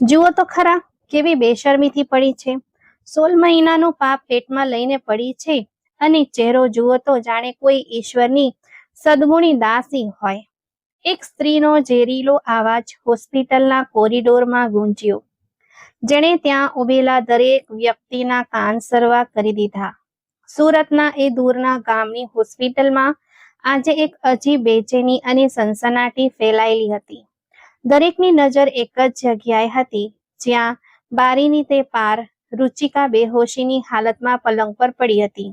જુઓ તો ખરા કેવી બેશરમીથી પડી છે. 16 મહિનાનું પાપ પેટમાં લઈને પડી છે અને ચહેરો જુઓ તો જાણે કોઈ ઈશ્વરની સદગુણી દાસી હોય. એક સ્ત્રીનો ઝેરીલો અવાજ હોસ્પિટલના કોરિડોરમાં ગુંજ્યો, જેણે ત્યાં ઉભેલા દરેક વ્યક્તિના કાન સરવા કરી દીધા. સુરતના એ દૂરના ગામની હોસ્પિટલમાં આજે એક અજીબ બેચેની અને સનસનાટી ફેલાયેલી હતી. દરેકની નજર એક જ જગ્યાએ હતી, જ્યાં બારીની તે પાર રુચિકા બેહોશીની હાલતમાં પલંગ પર પડી હતી.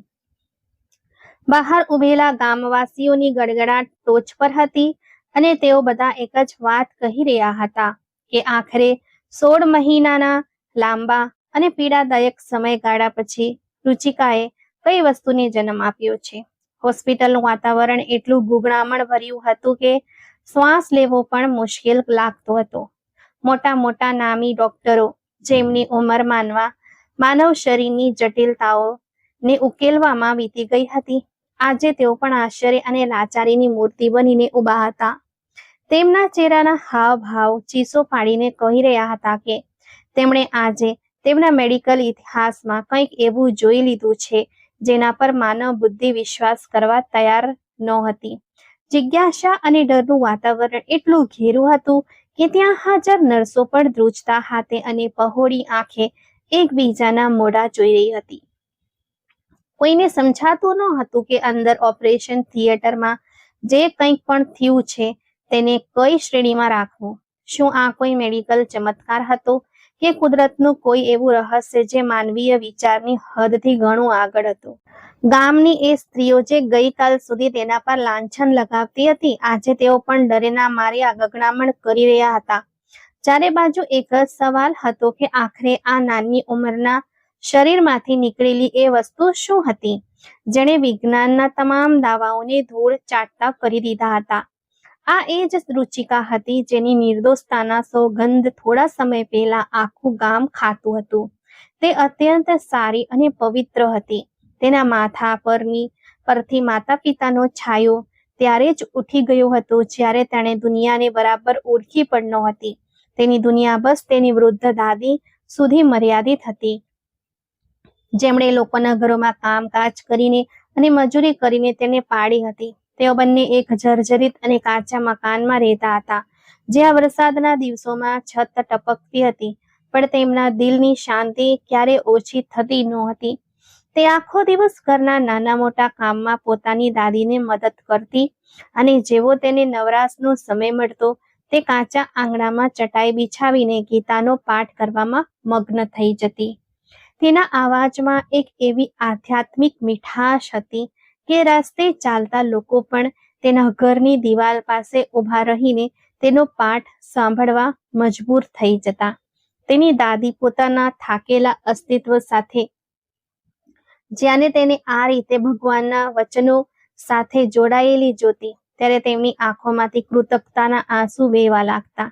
બહાર ઉભેલા ગામવાસીઓની ગડગડાટ ટોચ પર હતી અને તેઓ બધા એક જ વાત કહી રહ્યા હતા કે આખરે 16 મહિનાના લાંબા અને પીડાદાયક સમયગાળા પછી રુચિકાએ કઈ વસ્તુને જન્મ આપ્યો છે. હોસ્પિટલનું વાતાવરણ એટલું ગુંગળામણ ભર્યું હતું કે શ્વાસ લેવો પણ મુશ્કેલ લાગતો હતો. મોટા મોટા નામી ડોક્ટરો, જેમની ઉંમર માનવ શરીરની જટિલતાઓને ઉકેલવામાં વીતી ગઈ હતી, આજે તેઓ પણ આશ્ચર્ય અને લાચારીની મૂર્તિ બનીને ઊભા હતા. તેમના ચહેરાના હાવભાવ ચીસો પાડીને કહી રહ્યા હતા કે તેમણે આજે તેમના મેડિકલ ઇતિહાસમાં કંઈક એવું જોઈ લીધું છે જેના પર માનવ બુદ્ધિ વિશ્વાસ કરવા તૈયાર નહોતી. જિજ્ઞાસા અને ડરનું વાતાવરણ એટલું ઘેરું હતું કે ત્યાં હાજર નર્સો પણ ધ્રુજતા હાથે અને પહોળી આંખે એકબીજાના મોઢા જોઈ રહી હતી. કોઈને સમજાતું ન હતું કે અંદર ઓપરેશન થિયેટરમાં જે કંઈક પણ થયું છે તેને કઈ શ્રેણીમાં રાખવું. શું આ કોઈ મેડિકલ ચમત્કાર હતો કે કુદરતનું કોઈ એવું રહસ્ય જે માનવીય વિચારની હદથી ઘણું આગળ હતું? ગામની એ સ્ત્રીઓ જે ગઈકાલ સુધી તેના પર લાંછન લગાવતી હતી, આજે તેઓ પણ ડરેના માર્યા ગગડામણ કરી રહ્યા હતા. ચારે બાજુ એક જ સવાલ હતો કે આખરે આ નાની ઉંમરના શરીરમાંથી નીકળેલી એ વસ્તુ શું હતી, જેણે વિજ્ઞાનના તમામ દાવાઓને ધૂળ ચાટતા કરી દીધા હતા. આ એ જ રુચિકા હતી જેની નિર્દોષતાના સોગંધ થોડા સમય પહેલા આખું ગામ ખાતું હતું. તે અત્યંત સારી અને પવિત્ર હતી. તેના માથા પરથી માતા પિતાનો છાયો ત્યારે જ ઉઠી ગયો હતો જ્યારે તેણે દુનિયાને બરાબર ઓળખી પણ નહોતી. તેની દુનિયા બસ તેની વૃદ્ધ દાદી સુધી મર્યાદિત હતી, જેમણે લોકોના ઘરોમાં કામકાજ કરીને અને મજૂરી કરીને તેને પાળી હતી. તેઓ બંને એક જર્જરિત અને કાચા મકાનમાં રહેતા હતા, જ્યાં વરસાદના દિવસોમાં છત ટપકતી હતી, પણ તેમના દિલની શાંતિ ક્યારે ઓછી થતી નહોતી. તે આખો દિવસ ઘરના નાના મોટા કામમાં પોતાની દાદીને મદદ કરતી અને જેવો તેને નવરાશનો સમય મળતો તે કાચા આંગણામાં ચટાઈ બિછાવીને ગીતાનો પાઠ કરવામાં મગ્ન થઈ જતી. તેના અવાજમાં એક એવી આધ્યાત્મિક મીઠાશ હતી કે રસ્તે ચાલતા લોકો પણ તેના ઘરની દિવાલ પાસે ઊભા રહીને તેનો પાઠ સાંભળવા મજબૂર થઈ જતા. તેની દાદી પોતાના થાકેલા અસ્તિત્વ સાથે જ્યારે તેને આ રીતે ભગવાનના વચનો સાથે જોડાયેલી જોતી, ત્યારે તેમની આંખોમાંથી કૃતજ્ઞતાના આંસુ વહેવા લાગતા.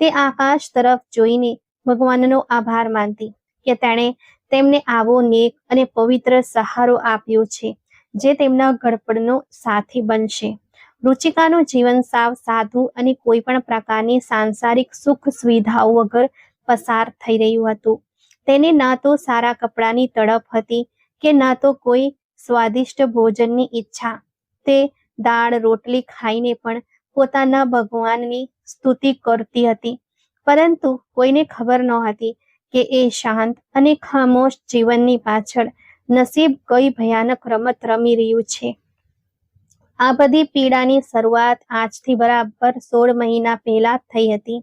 તે આકાશ તરફ જોઈને ભગવાનનો આભાર માનતી કે તેણે તેમને આવો નેક અને પવિત્ર સહારો આપ્યો છે જે તેમના ઘડપણનો સાથી બનશે. રુચિકાનું જીવન સાવ સાદું અને કોઈ પણ પ્રકારની સાંસારિક સુખ સુવિધાઓ વગર પસાર થઈ રહ્યું હતું. તેને ન તો સારા કપડાની તડપ હતી કે ન તો કોઈ સ્વાદિષ્ટ ભોજનની ઈચ્છા. તે દાળ રોટલી ખાઈને પણ પોતાના ભગવાનની સ્તુતિ કરતી હતી, પરંતુ કોઈને ખબર નહોતી કે એ શાંત અને ખામોશ જીવનની પાછળ નસીબ કઈ ભયાનક રમત રમી રહ્યું છે. આ બધી પીડાની શરૂઆત આજથી બરાબર 16 મહિના પહેલા થઈ હતી,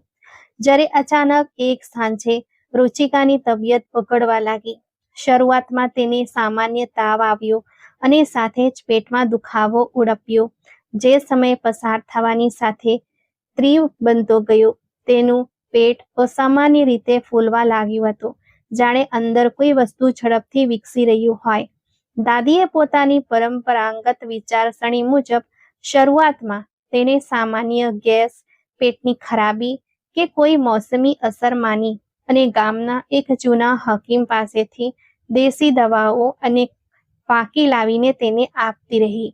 જ્યારે અચાનક એક સાંજે રુચિકાની તબિયત બગડવા લાગી. શરૂઆતમાં તેને સામાન્ય તાવ આવ્યો અને સાથે જ પેટમાં દુખાવો ઉડપ્યો. જે સમય પસાર થવાની સાથે તીવ્ર બનતો ગયો, તેનું પેટ અસામાન્ય રીતે ફૂલવા લાગ્યું હતું, જાણે અંદર કોઈ વસ્તુ ઝડપથી વિકસી રહ્યું હોય. દાદીએ પોતાની પરંપરાગત વિચારસરણી મુજબ શરૂઆતમાં તેને સામાન્ય ગેસ, પેટની ખરાબી કે કોઈ મોસમી અસર માની અને ગામના એક જૂના હકીમ પાસેથી દેશી દવાઓ અને ફાંકી લાવીને તેને આપતી રહી.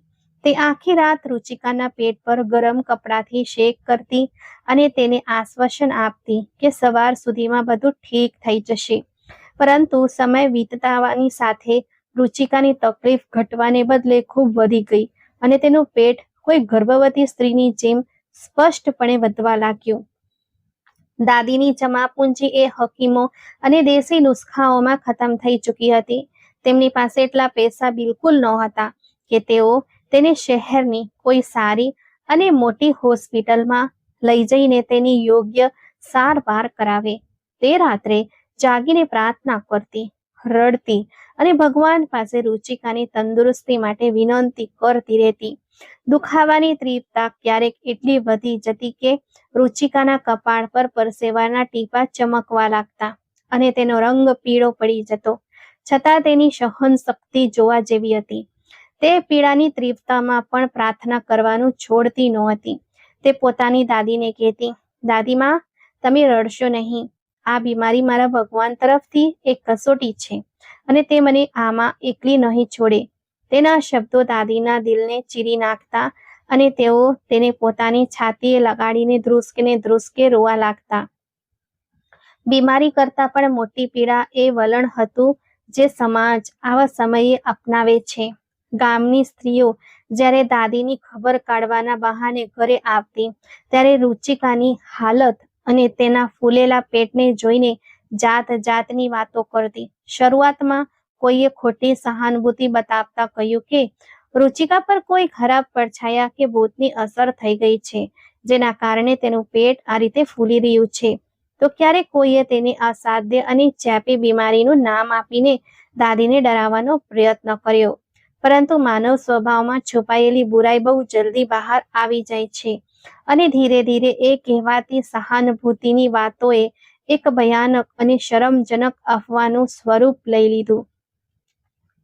તે આખી રાત રુચિકાના પેટ પર ગરમ કપડાથી શેક કરતી અને તેને આશ્વાસન આપતી કે સવાર સુધીમાં બધું ઠીક થઈ જશે. પરંતુ સમય વીતતાની સાથે રુચિકાની તકલીફ ઘટવાને બદલે ખૂબ વધી ગઈ અને તેનું પેટ કોઈ ગર્ભવતી સ્ત્રીની જેમ સ્પષ્ટપણે વધવા લાગ્યું. દાદીની જમાપુંજી એ હકીમો અને દેશી નુસ્ખાઓમાં ખતમ થઈ ચૂકી હતી. તેમની પાસે એટલા પૈસા બિલકુલ નહોતા કે તેઓ તેને શહેરની કોઈ સારી અને મોટી હોસ્પિટલમાં લઈ જઈને તેની યોગ્ય સારવાર કરાવે. તે રાત્રે જાગીને પ્રાર્થના કરતી, રડતી અને ભગવાન પાસે રુચિકાની તંદુરસ્તી માટે વિનંતી કરતી રહેતી. દુખાવાની તીવ્રતા ક્યારેક એટલી વધી જતી કે રુચિકાના કપાળ પર પરસેવાના ટીપાં ચમકવા લાગતા અને તેનો રંગ પીળો પડી જતો. છતાં તેની સહન શક્તિ જોવા જેવી હતી. તે પીડાની તીવ્રતામાં પણ પ્રાર્થના કરવાનું છોડતી નહોતી. તે પોતાની દાદીને કહેતી, દાદીમા, તમે રડશો નહીં. આ બીમારી મારા ભગવાન તરફથી એક કસોટી છે અને તે મને આમાં એકલી નહીં છોડે. તેના શબ્દો દાદીના દિલને ચીરી નાખતા અને તેઓ તેને પોતાની છાતીએ લગાડીને ધ્રુસકે રોવા લાગતા. બીમારી કરતાં પણ મોટી પીડા એ વલણ હતું જે સમાજ આવા સમયે અપનાવે છે. ગામની સ્ત્રીઓ જ્યારે દાદીની ખબર કાઢવાના બહાને ઘરે આવતી ત્યારે રુચિકાની હાલત અને તેના ફૂલેલા પેટને જોઈને જાત જાતની વાતો કરતી. શરૂઆતમાં કોઈએ ખોટી સહાનુભૂતિ બતાવતા કહ્યું કે રુચિકા પર કોઈ ખરાબ પડછાયા કે ભૂતની અસર થઈ ગઈ છે, જેના કારણે તેનું પેટ આ રીતે ફૂલી રહ્યું છે. તો ક્યારેક કોઈએ તેને અસાધ્ય અને ચેપી બીમારીનું નામ આપીને દાદીને ડરાવવાનો પ્રયત્ન કર્યો. પરંતુ માનવ સ્વભાવમાં છુપાયેલી બુરાઈ બહુ જલ્દી બહાર આવી જાય છે અને ધીરે ધીરે એ કહેવાતી સહાનુભૂતિની વાતોએ એક ભયાનક અને શરમજનક અફવાનું સ્વરૂપ લઈ લીધું.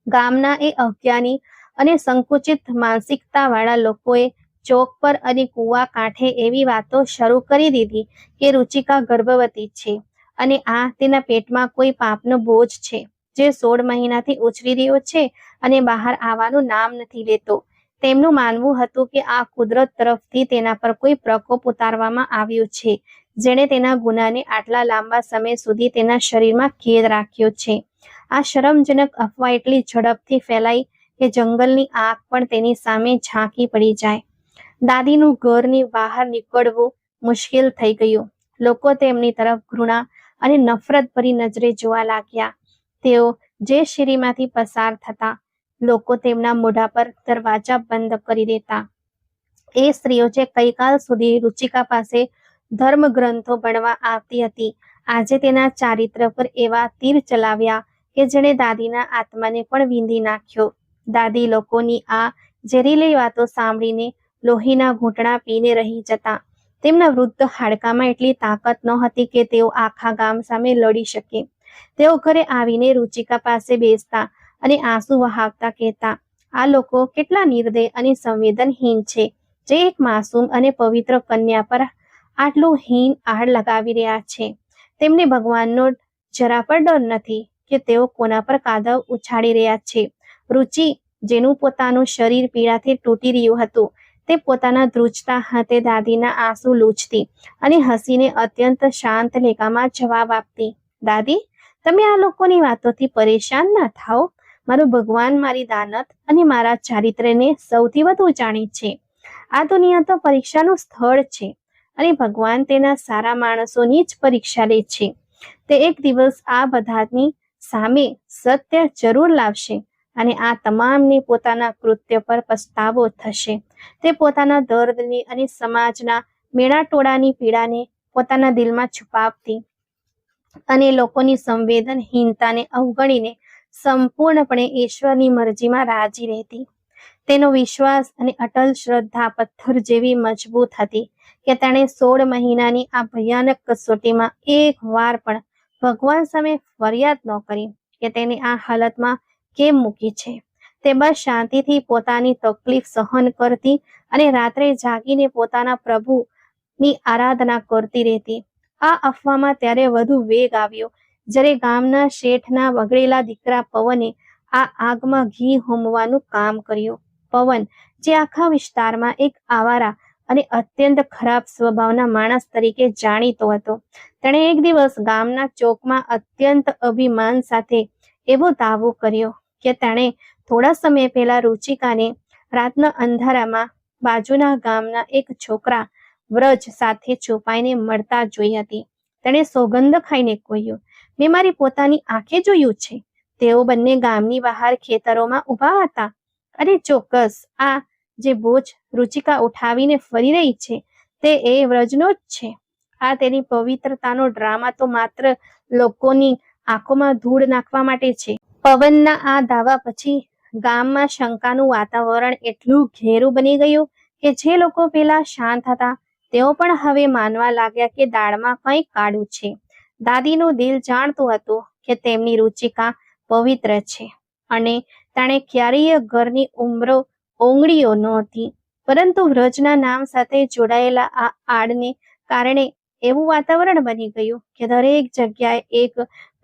ગામના એ અજ્ઞાની અને સંકુચિત માનસિકતાવાળા લોકોએ ચોક પર અને કૂવા કાંઠે એવી વાતો શરૂ કરી દીધી કે રુચિકા ગર્ભવતી છે અને આ તેના પેટમાં કોઈ પાપનો બોજ છે જે 16 મહિનાથી ઉછરી રહ્યો છે અને બહાર આવવાનું નામ નથી લેતો. તેમનું માનવું હતું કે આ કુદરત તરફથી તેના પર કોઈ પ્રકોપ ઉતારવામાં આવ્યો છે, જેણે તેના ગુનાને આટલા લાંબા સમય સુધી તેના શરીરમાં કેદ રાખ્યો છે. આ શરમજનક અફવા એટલી ઝડપથી ફેલાઈ કે જંગલની આગ પણ તેની સામે ઝાંકી પડી જાય. દાદીનું ઘરની બહાર નીકળવું મુશ્કેલ થઈ ગયું. લોકો તેમની તરફ ઘૃણા અને નફરતભરી નજરે જોવા લાગ્યા. તેઓ જે શેરીમાંથી પસાર થતા, લોકો તેમના મોઢા પર દરવાજા બંધ કરી દેતા. એ સ્ત્રીઓ જે કઈકાલ સુધી રુચિકા પાસે ધર્મગ્રંથો ભણવા આવતી હતી, આજે તેના ચારિત્ર પર એવા તીર ચલાવ્યા કે જેણે દાદીના આત્માને પણ વીંધી નાખ્યો. દાદી લોકોની આ ઝેરીલી વાતો સાંભળીને લોહીના ઘૂંટણા પીને રહી જતા. તેમના વૃદ્ધ હાડકામાં એટલી તાકાત નહોતી કે તેઓ આખા ગામ સામે લડી શકે. તેઓ ઘરે આવીને રુચિકા પાસે બેસતા અને આંસુ વહાવતા કહેતા, આ લોકો કેટલા નિર્દય અને સંવેદનહીન છે, જે એક માસૂમ અને પવિત્ર કન્યા પર આટલું હીન આડ લગાવી રહ્યા છે. તેમને ભગવાનનો જરા પણ ડર નથી કે તેઓ કોના પર કાદવ ઉછાળી રહ્યા છે. રુચિ, જેનું પોતાનું શરીર પીડાથી તૂટી રહ્યું હતું, તે પોતાના ધ્રુજતા હાથે દાદીના આંસુ લૂછતી અને હસીને અત્યંત શાંત લેખામાં જવાબ આપતી, દાદી, તમે આ લોકોની વાતોથી પરેશાન ના થાઓ. મારું ભગવાન મારી દાનત અને મારા ચારિત્રને સૌથી વધુ જાણે છે. આ દુનિયા તો પરીક્ષાનું સ્થળ છે અને ભગવાન તેના સારા માણસોની જ પરીક્ષા લે છે. તે એક દિવસ આ બધાની સામે સત્ય જરૂર લાવશે અને આ તમામને પોતાના કૃત્ય પર પસ્તાવો થશે. તે પોતાના દર્દની અને સમાજના મેળાટોળાની પીડાને પોતાના દિલમાં છુપાવતી અને લોકોની સંવેદનહીનતાને અવગણીને સંપૂર્ણપણે ઈશ્વરની મરજીમાં રાજી રહેતી. તેનો વિશ્વાસ અને અટલ શ્રદ્ધા પથ્થર જેવી મજબૂત હતી કે તેણે 16 મહિનાની આ ભયાનક કસોટીમાં એક વાર પણ ભગવાન સામે ફરિયાદ ન કરી કે તેને આ હાલતમાં કેમ મૂકી છે. તે બસ શાંતિથી પોતાની તકલીફ સહન કરતી અને રાત્રે જાગીને પોતાના પ્રભુની આરાધના કરતી રહેતી. આ અફવામાં ત્યારે વધુ વેગ આવ્યો જ્યારે ગામના શેઠના બગડેલા દીકરા પવને આ આગમાં ઘી હોમવાનું કામ કર્યું. પવન, જે આખા વિસ્તારમાં એક આવારા અને અત્યંત ખરાબ સ્વભાવના માણસ તરીકે જાણીતો હતો. તેણે એક દિવસ ગામના ચોકમાં અત્યંત અભિમાન સાથે એવો દાવો કર્યો કે તેણે થોડા સમય પહેલા રુચિકાને રાતના અંધારામાં બાજુના ગામના એક છોકરા વ્રજ સાથે છુપાઈને મળતા જોઈ હતી. તેણે સોગંદ ખાઈને કહ્યું, મેં મારી પોતાની આંખે જોયું છે. તેઓ બંને ગામની બહાર ખેતરોમાં ઊભા હતા અને ચોક્કસ આ જે બોજ રુચિકા ઉઠાવીને ફરી રહી છે તે એ વ્રજનો જ છે. આ તેની પવિત્રતાનો ડ્રામા તો માત્ર લોકોની આંખોમાં ધૂળ નાખવા માટે છે. પવનના આ દાવા પછી ગામમાં શંકાનું વાતાવરણ એટલું ઘેરું બની ગયું કે જે લોકો પેલા શાંત હતા તેઓ પણ હવે માનવા લાગ્યા કે દાળમાં કંઈક કાળું છે. દાદીનું દિલ જાણતું હતું કે તેમની રુચિકા પવિત્ર છે અને તેણે ક્યારેય ઘરની ઓંગળીઓ નહોતી. પરંતુ વ્રજના નામ સાથે જોડાયેલા આ આડને કારણે એવું વાતાવરણ બની ગયું કે દરેક જગ્યાએ એક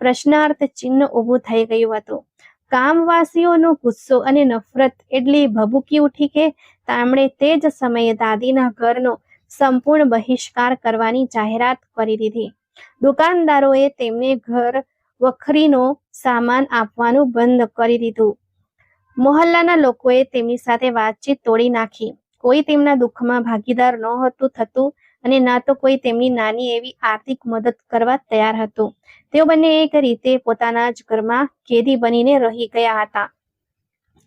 પ્રશ્નાર્થ ચિહ્ન ઊભું થઈ ગયું હતું. ગામવાસીઓનો ગુસ્સો અને નફરત એટલી ભભૂકી ઉઠી કે તેમણે તે જ સમયે દાદીના ઘરનો સંપૂર્ણ બહિષ્કાર કરવાની જાહેરાત કરી દીધી. દુકાનદારોએ તેમને ઘર વખરીનો સામાન આપવાનું બંધ કરી દીધું. મોહલ્લાના લોકોએ તેમની સાથે વાતચીત તોડી નાખી. કોઈ તેમના દુઃખમાં ભાગીદાર નહોતું થતું અને ના તો કોઈ તેમની નાની એવી આર્થિક મદદ કરવા તૈયાર હતું. તેઓ બંને એક રીતે પોતાના જ ઘરમાં કેદી બનીને રહી ગયા હતા,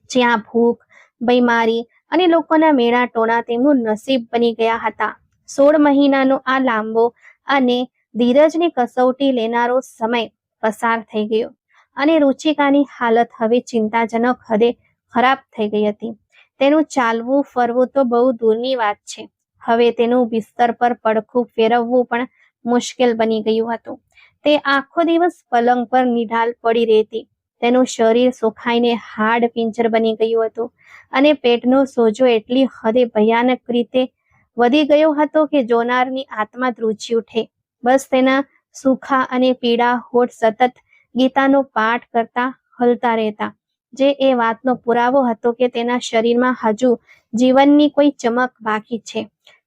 જ્યાં ભૂખ, બીમારી અને લોકોના મેળા ટોણા તેમનું નસીબ બની ગયા હતા. 16 મહિનાનો આ લાંબો અને ધીરજની કસોટી લેનારો સમય પસાર થઈ ગયો અને રુચિકાની હાલત હવે ચિંતાજનક હદે ખરાબ થઈ ગઈ હતી. તેનું ચાલવું ફરવું તો બહુ દૂરની વાત છે. હવે તેનું બિસ્તર પર પડખું ફેરવવું પણ મુશ્કેલ બની ગયું હતું. તે આખો દિવસ પલંગ પર નિઢાલ પડી રહેતી. તેનું શરીર સુખાઈને હાડ પિંજર બની ગયું હતું અને પેટનો સોજો એટલી હદે ભયાનક રીતે વધી ગયો હતો કે જોનારની આત્મા ધ્રુજી ઉઠે. બસ તેના સુખા અને પીડા હોઠ સતત ગીતાનો પાઠ કરતા હલતા રહેતા, જે એ વાતનો પુરાવો હતો કે તેના શરીરમાં હજુ જીવનની કોઈ ચમક બાકી છે.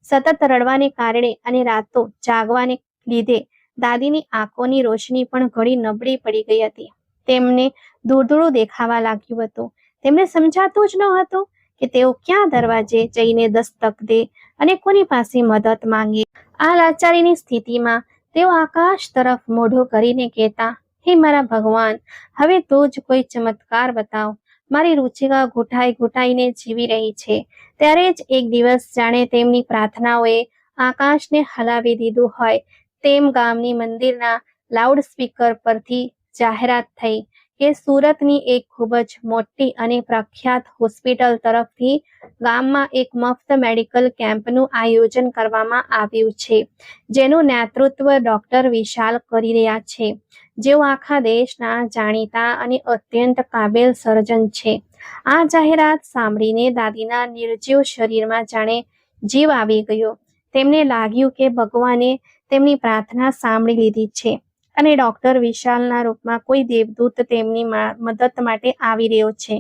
સતત રડવાને કારણે અને રાતો જાગવાને લીધે દાદીની આંખોની રોશની પણ ઘણી નબળી પડી ગઈ હતી. તેમને દૂર દેખાવા લાગ્યું હતું. તેમને સમજાતું જ ન હતું કે તેઓ ક્યાં દરવાજે જઈને દસ્તક દે અને કોની પાસે મદદ માંગે. આ લાચારીની સ્થિતિમાં તેઓ આકાશ તરફ મોઢું કરીને કહેતા, હે મારા ભગવાન, હવે તું જ કોઈ ચમત્કાર બતાવ. મારી રુચિકા ઘૂંટાઈને જીવી રહી છે. ત્યારે જ એક દિવસ જાણે તેમની પ્રાર્થનાઓએ આકાશને હલાવી દીધું હોય તેમ ગામની મંદિરના લાઉડસ્પીકર પરથી જાહેરાત થઈ કે સુરતની એક ખૂબ જ મોટી અને પ્રખ્યાત હોસ્પિટલ તરફથી ગામમાં એક મફત મેડિકલ કેમ્પનું આયોજન કરવામાં આવ્યું છે, જેનું નેતૃત્વ ડોક્ટર વિશાલ કરી રહ્યા છે, જેઓ આખા દેશના જાણીતા અને અત્યંત કાબેલ સર્જન છે. આ જાહેરાત સાંભળીને દાદીના નિર્જીવ શરીરમાં જાણે જીવ આવી ગયો. તેમને લાગ્યું કે ભગવાને તેમની પ્રાર્થના સાંભળી લીધી છે અને ડોક્ટર વિશાલના રૂપમાં કોઈ દેવદૂત તેમની મદદ માટે આવી રહ્યો છે.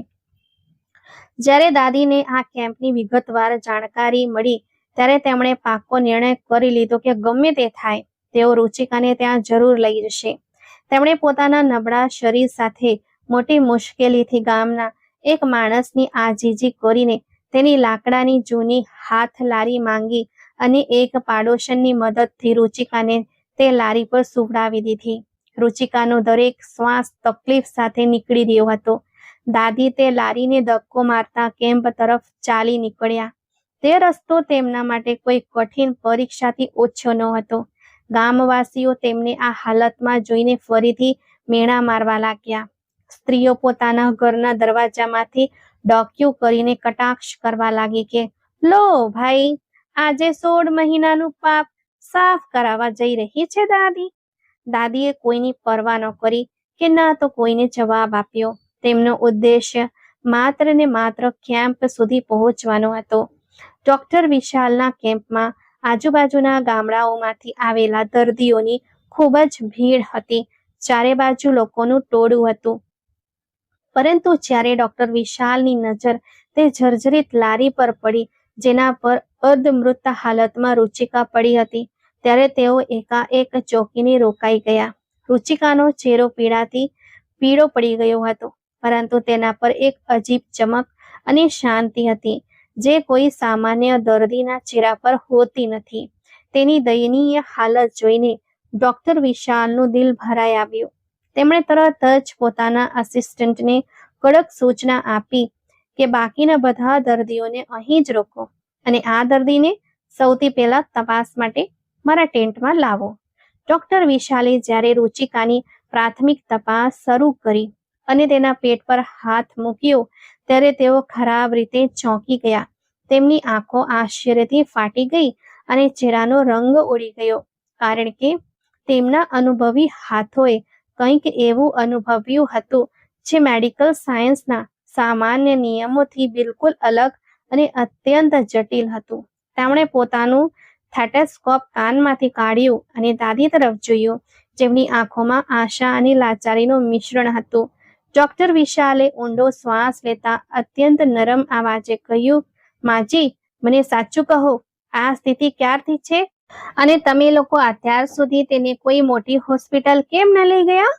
જ્યારે દાદીને આ કેમ્પની વિગતવાર જાણકારી મળી ત્યારે તેમણે પાકો નિર્ણય કરી લીધો કે ગમે તે થાય તેઓ રુચિકાને ત્યાં જરૂર લઈ જશે. તેમણે પોતાના નબળા શરીર સાથે મોટી મુશ્કેલીથી ગામના એક માણસની આજીજી કરીને તેની લાકડાની જૂની હાથ લારી માંગી અને એક પાડોશનની મદદથી રુચિકાને તે લારી પર સુવડાવી દીધી. રુચિકાનો દરેક શ્વાસ તકલીફ સાથે નીકળી રહ્યો હતો. દાદી તે લારીને ધક્કો મારતા કેમ્પ તરફ ચાલી નીકળ્યા. તે રસ્તો તેમના માટે કોઈ કઠિન પરીક્ષાથી ઓછો ન હતો. ગામવાસીઓ તેમને આ હાલતમાં જોઈને ફરીથી મેણા મારવા લાગ્યા. સ્ત્રીઓ પોતાના ઘરના દરવાજામાંથી ડોકિયું કરીને કટાક્ષ કરવા લાગી કે લો ભાઈ, આજે 16 મહિનાનું પાપ સાફ કરાવવા જઈ રહી છે દાદી. દાદીએ કોઈની પરવા ન કરી કે ના તો કોઈને જવાબ આપ્યો. તેમનો ઉદ્દેશ્ય માત્ર ને માત્ર કેમ્પ સુધી પહોંચવાનો હતો. ડોક્ટર વિશાલના કેમ્પમાં આજુબાજુના ગામડાઓમાંથી આવેલા દર્દીઓની ખૂબ જ ભીડ હતી. ચારે બાજુ લોકોનું ટોળું હતું. પરંતુ જ્યારે ડોક્ટર વિશાલની નજર તે જર્જરિત લારી પર પડી, જેના પર અર્ધમૃત હાલતમાં રુચિકા પડી હતી. ત્યારે તેઓ એકાએક ચોંકીને રોકાઈ ગયા. રુચિકાનો ચહેરો પીડાથી પીળો પડી ગયો હતો, પરંતુ તેના પર એક અજીબ ચમક અને શાંતિ હતી, જે કોઈ સામાન્ય દર્દીના ચહેરા પર હોતી નથી. તેની દયનીય હાલત જોઈને ડોક્ટર વિશાલનું દિલ ભરાઈ આવ્યું. તેમણે તરત જ પોતાના આસિસ્ટન્ટને કડક સૂચના આપી કે બાકીના બધા દર્દીઓને અહીં જ રોકો અને આ દર્દીને સૌથી પહેલા તપાસ માટે મારા ટેન્ટમાં લાવો. ડોક્ટર વિશાલે જ્યારે રુચિકાની પ્રાથમિક તપાસ શરૂ કરી અને તેના પેટ પર હાથ મૂક્યો, ત્યારે તેઓ ખરાબ રીતે ચોંકી ગયા. તેમની આંખો આશ્ચર્યથી ફાટી ગઈ અને ચહેરાનો રંગ ઉડી ગયો, કારણ કે તેમના અનુભવી હાથોએ કંઈક એવું અનુભવ્યું હતું જે મેડિકલ સાયન્સના સામાન્ય નિયમોથી બિલકુલ અલગ અને અત્યંત જટિલ હતું. તેમણે પોતાનું થેટેસ્કોપ કાનમાંથી કાઢ્યું અને દાદી તરફ જોયું, જેમની આંખોમાં આશા અને લાચારીનું મિશ્રણ હતું. ડોક્ટર વિશાલે ઊંડો શ્વાસ લેતા અત્યંત નરમ અવાજે કહ્યું, માજી, મને સાચું કહો, આ સ્થિતિ ક્યારથી છે અને તમે લોકો અત્યાર સુધી તેને કોઈ મોટી હોસ્પિટલ કેમ ન લઈ ગયા?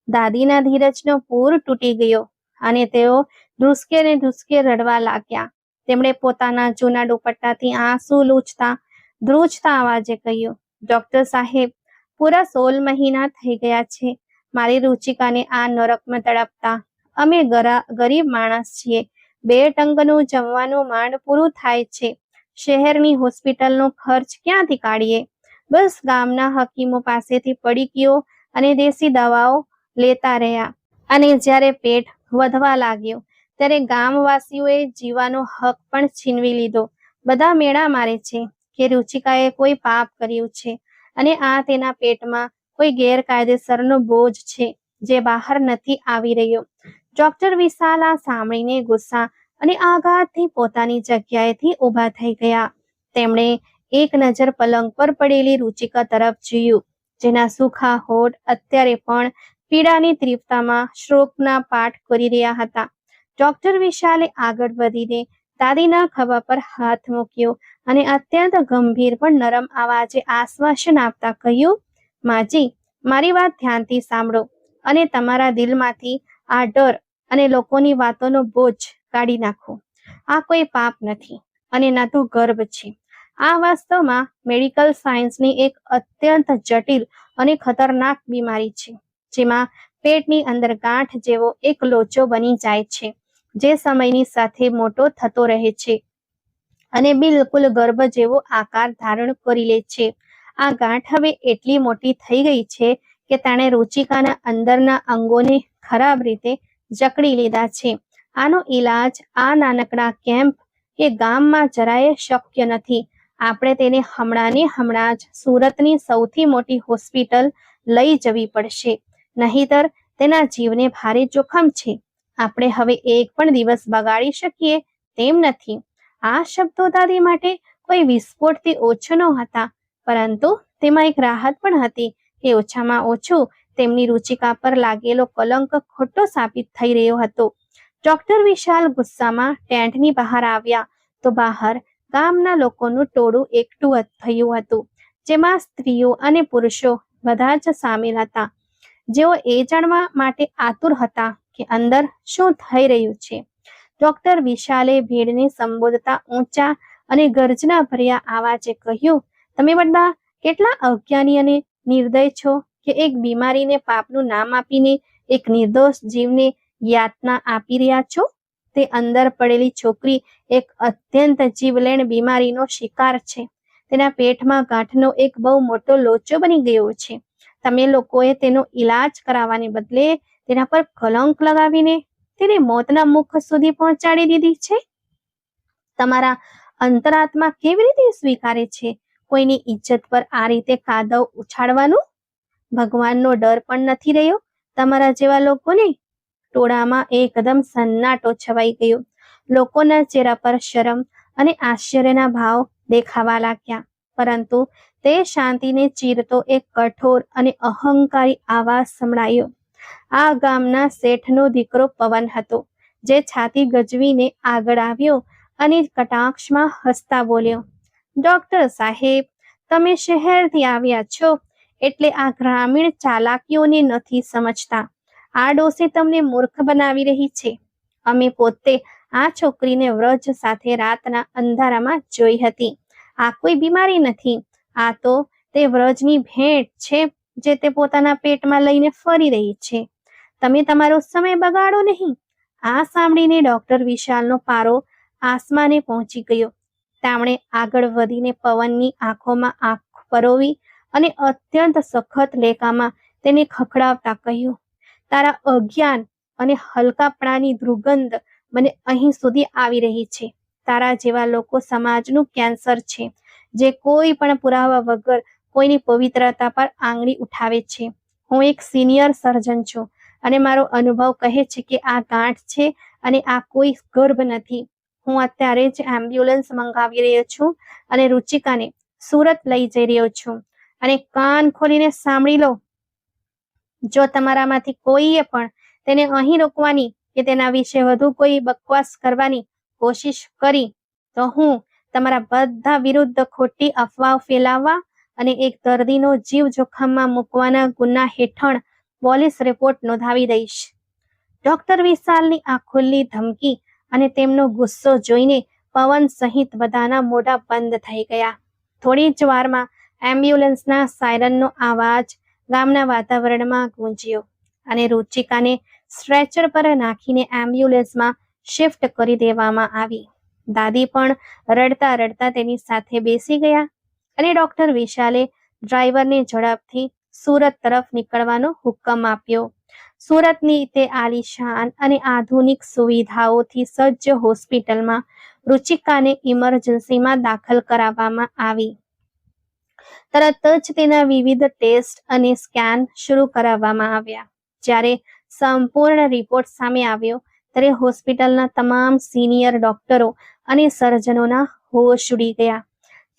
દાદીના ધીરજનો પૂર તૂટી ગયો અને તેઓ ધ્રુસકે ને ધ્રુસકે રડવા લાગ્યા. તેમણે પોતાના જૂના દુપટ્ટાથી આંસુ લૂછતા ધ્રુજતા અવાજે કહ્યું, ડોક્ટર સાહેબ, પૂરા 16 મહિના થઈ ગયા છે મારી રુચિકાને આ નરકમાં તડપતા. અમે ગરીબ માણસ છીએ. 2 ટંકનું જમવાનું માંડ પૂરું થાય છે. શહેરની હોસ્પિટલનો ખર્ચ ક્યાંથી કાઢીએ? બસ ગામના હકીમો પાસેથી પડીકીઓ અને દેશી દવાઓ લેતા રહ્યા. અને જ્યારે પેટ વધવા લાગ્યું, ત્યારે ગામવાસીઓએ જીવાનો હક પણ છીનવી લીધો. બધા મેળા મારે છે કે રુચિકાએ કોઈ પાપ કર્યું છે અને આ તેના પેટમાં કોઈ ગેરકાયદેસરનો બોજ છે જે બહાર નથી આવી રહ્યો. ડોક્ટર વિશાલ આ સાંભળીને ગુસ્સા અને આઘાતથી પોતાની જગ્યાએથી ઊભા થઈ ગયા. તેમણે એક નજર પલંગ પર પડેલી રુચિકા તરફ જોયું, જેના સૂખા હોઠ અત્યારે પણ પીડાની તીવ્રતામાં શોકના પાઠ કરી રહ્યા હતા. ડોક્ટર વિશાલે આગળ વધીને દાદીના ખભા પર હાથ મૂક્યો અને અત્યંત ગંભીર પણ નરમ અવાજે આશ્વાસન આપતા કહ્યું, માજી, મારી વાત ધ્યાનથી સાંભળો અને તમારા દિલમાંથી આ ડર અને લોકોની વાતોનો બોજ કાઢી નાખો. આ કોઈ પાપ નથી અને ન તો ગર્ભ છે. આ વાસ્તવમાં મેડિકલ સાયન્સની એક અત્યંત જટિલ અને ખતરનાક બીમારી છે, જેમાં પેટની અંદર ગાંઠ જેવો એક લોચો બની જાય છે, જે સમયની સાથે મોટો થતો રહે છે અને બિલકુલ ગર્ભ જેવો આકાર ધારણ કરી લે છે. આ ગાંઠ હવે એટલી મોટી થઈ ગઈ છે કે તેણે રુચિકાના અંદરના અંગોને ખરાબ રીતે જકડી લીધા છે. આનો ઈલાજ આ નાનકડા કેમ્પ કે ગામમાં જરાય શક્ય નથી. આપણે તેને હમણાં જ સુરતની સૌથી મોટી હોસ્પિટલ લઈ જવી પડશે, નહીંતર તેના જીવને ભારે જોખમ છે. આપણે હવે એક પણ દિવસ બગાડી શકીએ તેમ નથી. આ શબ્દો દાદી માટે કોઈ વિસ્ફોટથી ઓછો ન હતા, પરંતુ તેમાં એક રાહત પણ હતી કે ઓછામાં ઓછું તેમની રુચિકા પર લાગેલો કલંક ખોટો સાબિત થઈ રહ્યો હતો. ડોક્ટર વિશાલ ગુસ્સામાં ટેન્ટની બહાર આવ્યા તો બહાર ગામના લોકોનું ટોળું એકઠું થયું હતું, જેમાં સ્ત્રીઓ અને પુરુષો બધા જ સામેલ હતા, જેઓ એ જાણવા માટે આતુર હતા કે અંદર શું થઈ રહ્યું છે. ડોક્ટર વિશાલે ભીડને સંબોધતા ઊંચા અને ગર્જના ભર્યા આવાજે કહ્યું, તમે બધા કેટલા અજ્ઞાની અને નિર્દય છો કે એક બીમારીને પાપનું નામ આપીને એક નિર્દોષ જીવને યાતના આપી રહ્યા છો. તે અંદર પડેલી છોકરી એક અત્યંત જીવલેણ બીમારીનો શિકાર છે. તેના પેટમાં ગાંઠનો એક બહુ મોટો લોચો બની ગયો છે. તમે લોકોએ તેનો ઈલાજ કરાવવાને બદલે તેના પર કલંક લગાવીને તેને મોતના મુખ સુધી પહોંચાડી દીધી છે. તમારા અંતરાત્મા કેવી રીતે સ્વીકારે છે કોઈની ઇજ્જત પર આ રીતે કાદવ ઉછાળવાનું? ભગવાનનો ડર પણ નથી રહ્યો તમારા જેવા લોકોને? ટોળામાં એકદમ સન્નાટો છવાઈ ગયો. લોકોના ચહેરા પર શરમ અને આશ્ચર્યના ભાવ દેખાવા લાગ્યા, પરંતુ તે શાંતિને ચીરતો એક કઠોર અને અહંકારી આવાજ સંભળાયો. આ ગામના શેઠનો દીકરો પવન હતો, જે છાતી ગજવીને આગળ આવ્યો અને કટાક્ષમાં હસતા બોલ્યો, ડોક્ટર સાહેબ, તમે શહેરથી આવ્યા છો એટલે આ ગ્રામીણ ચાલાકીઓને નથી સમજતા. આ ડોસી તમને મૂર્ખ બનાવી રહી છે. અમે પોતે આ છોકરીને વ્રજ સાથે રાતના અંધારામાં જોઈ હતી. આ કોઈ બીમારી નથી. આ તો તે વ્રજની ભેટ છે જે તે પોતાના પેટમાં લઈને ફરી રહી છે. તમે તમારો સમય બગાડો નહીં. આ સાંભળીને ડોક્ટર વિશાલનો પારો આસમાને પહોંચી ગયો. તેમણે આગળ વધીને પવનની આંખોમાં આંખ પરોવી અને અત્યંત સખત લેકામાં તેને ખખડાવતા કહ્યું, તારા અજ્ઞાન અને હલકાપણાની દુર્ગંધ મને અહીં સુધી આવી રહી છે. તારા જેવા લોકો સમાજનું કેન્સર છે, જે કોઈ પણ પુરાવા વગર કોઈની પવિત્રતા પર આંગળી ઉઠાવે છે. હું એક સિનિયર સર્જન છું અને મારો અનુભવ કહે છે કે આ ગાંઠ છે અને આ કોઈ ગર્ભ નથી. હું અત્યારે જ એમ્બ્યુલન્સ મંગાવી રહ્યો છું અને રુચિકાને સુરત લઈ જઈ રહ્યો છું. અને કાન ખોલીને સાંભળી લો, જો તમારામાંથી કોઈએ પણ તેને અહીં રોકવાની કે તેના વિશે વધુ કોઈ બકવાસ કરવાની કોશિશ કરી તો હું તમારા બધા વિરુદ્ધ ખોટી અફવાઓ ફેલાવવા અને એક દર્દીનો જીવ જોખમમાં મૂકવાના ગુના હેઠળ પોલીસ રિપોર્ટ નોંધાવી દઈશ. ડોક્ટર વિશાલની આ ખુલ્લી ધમકી અને તેમનો ગુસ્સો જોઈને પવન સહિત બધાના મોઢા બંધ થઈ ગયા. થોડી જ વારમાં એમ્બ્યુલન્સના સાયરનનો અવાજ ગામના વાતાવરણમાં ગુંજ્યો અને રુચિકાને સ્ટ્રેચર પર નાખીને એમ્બ્યુલન્સમાં શિફ્ટ કરી દેવામાં આવી. દાદી પણ રડતા રડતા તેની સાથે બેસી ગયા અને ડોક્ટર વિશાલે ડ્રાઈવરને ઝડપથી સુરત તરફ નીકળવાનો હુકમ આપ્યો. સુરતની તે આલીશાન અને આધુનિક સુવિધાઓથી સજ્જ હોસ્પિટલમાં રુચિકાને ઇમરજન્સીમાં દાખલ કરાવવામાં આવી. તરત જ તેના વિવિધ ટેસ્ટ અને સ્કેન શરૂ કરાવવામાં આવ્યા. જ્યારે સંપૂર્ણ રિપોર્ટ સામે આવ્યો ત્યારે હોસ્પિટલના તમામ સિનિયર ડોક્ટરો અને સર્જનોના હોશ ઉડી ગયા.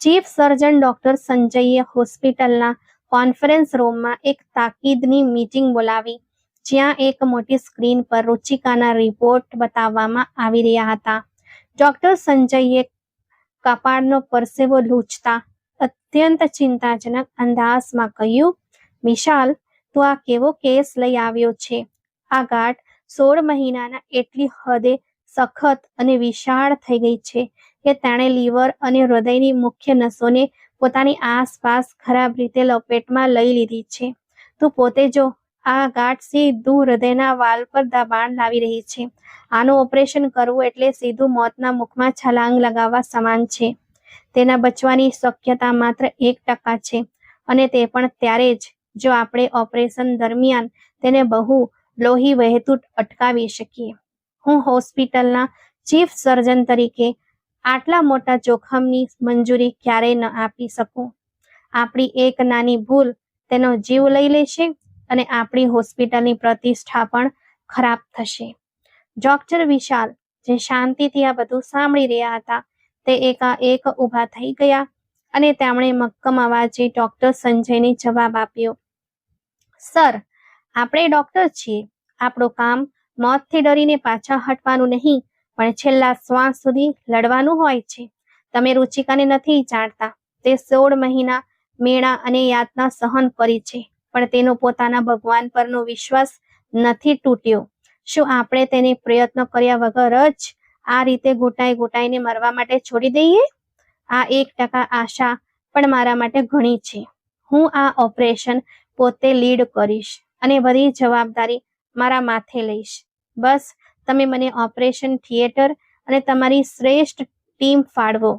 ચીફ સર્જન ડોક્ટર સંજયે હોસ્પિટલના કોન્ફરન્સ રૂમમાં એક તાકીદની મીટિંગ બોલાવી, જ્યાં એક મોટી સ્ક્રીન પર રુચિકાના રિપોર્ટ બતાવવામાં આવી રહ્યા હતા. ડોક્ટર સંજયે કપાળનો પરસેવો લૂછતા અત્યંત ચિંતાજનક અંદાજમાં કહ્યું, વિશાલ, તું આ કેવો કેસ લઈ આવ્યો છે? આ ગાંઠ 16 મહિનાના એટલી હદે સખત અને વિશાળ થઈ ગઈ છે કે તેણે લીવર અને હૃદયની મુખ્ય નસોને પોતાની આસપાસ ખરાબ રીતે લપેટમાં લઈ લીધી છે. તું પોતે જો, આ ગાંઠ સીધું હૃદયના વાલ્વ પર દબાણ લાવી રહી છે. આનું ઓપરેશન કરવું એટલે સીધું મોતના મુખમાં છલાંગ લગાવવા સમાન છે. તેના બચવાની શક્યતા માત્ર 1% છે અને તે પણ ત્યારે જ જો આપણે ઓપરેશન દરમિયાન તેને બહુ લોહી વહેતું અટકાવી શકીએ. હું હોસ્પિટલના ચીફ સર્જન તરીકે આટલા મોટા જોખમની મંજૂરી ક્યારેય ન આપી શકું. આપણી એક નાની ભૂલ તેનો જીવ લઈ લેશે અને આપણી હોસ્પિટલની પ્રતિષ્ઠા પણ ખરાબ થશે. ડોક્ટર વિશાલ, જે શાંતિથી આ બધું સાંભળી રહ્યા હતા, તે એકાએક ઊભા થઈ ગયા અને તેમણે મક્કમ અવાજે ડોક્ટર સંજયને જવાબ આપ્યો, સર, આપણે ડોક્ટર છીએ. આપણું કામ મોતથી ડરીને પાછા હટવાનું નહીં, પણ છેલ્લા શ્વાસ સુધી લડવાનું હોય છે. તમે રુચિકાને નથી જાણતા. તે 16 મહિના મેળા અને યાતના સહન કરી છે, પણ તેનો પોતાના ભગવાન પરનો વિશ્વાસ નથી તૂટ્યો. શું આપણે તેને પ્રયત્ન કર્યા વગર જ આ રીતે ઘૂંટાઈને મરવા માટે છોડી દઈએ? આ 1% આશા પણ મારા માટે ઘણી છે. હું આ ઓપરેશન પોતે લીડ કરીશ અને બધી જવાબદારી મારા માથે લઈશ. બસ તમે મને ઓપરેશન થિયેટર અને તમારી શ્રેષ્ઠ ટીમ ફાળવો.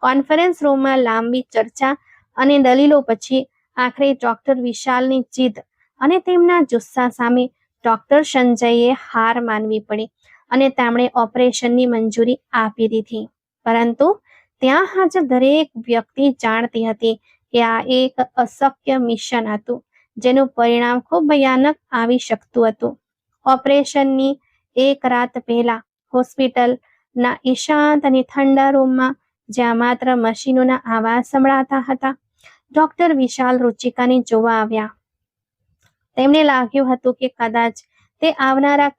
કોન્ફરન્સ રૂમમાં લાંબી ચર્ચા અને દલીલો પછી આખરે ડોક્ટર વિશાલની જીદ અને તેમના જુસ્સા સામે ડોક્ટર સંજયે હાર માનવી પડી અને તેમણે ઓપરેશનની મંજૂરી આપી દીધી. પરંતુ ત્યાં હાજર દરેક વ્યક્તિ જાણતી હતી કે આ એક અશક્ય મિશન હતું, જેનું પરિણામ ખૂબ ભયાનક આવી શકતું હતું. ઓપરેશનની એક રાત પહેલા હોસ્પિટલના ઈશાંત અને ઠંડા રૂમમાં, જ્યાં માત્ર મશીનોના આવાજ સંભળાતા હતા, ડોક્ટર વિશાલ રુચિકાને જોવા આવ્યા. તેમને લાગ્યું હતું કે કદાચ તે આવનારા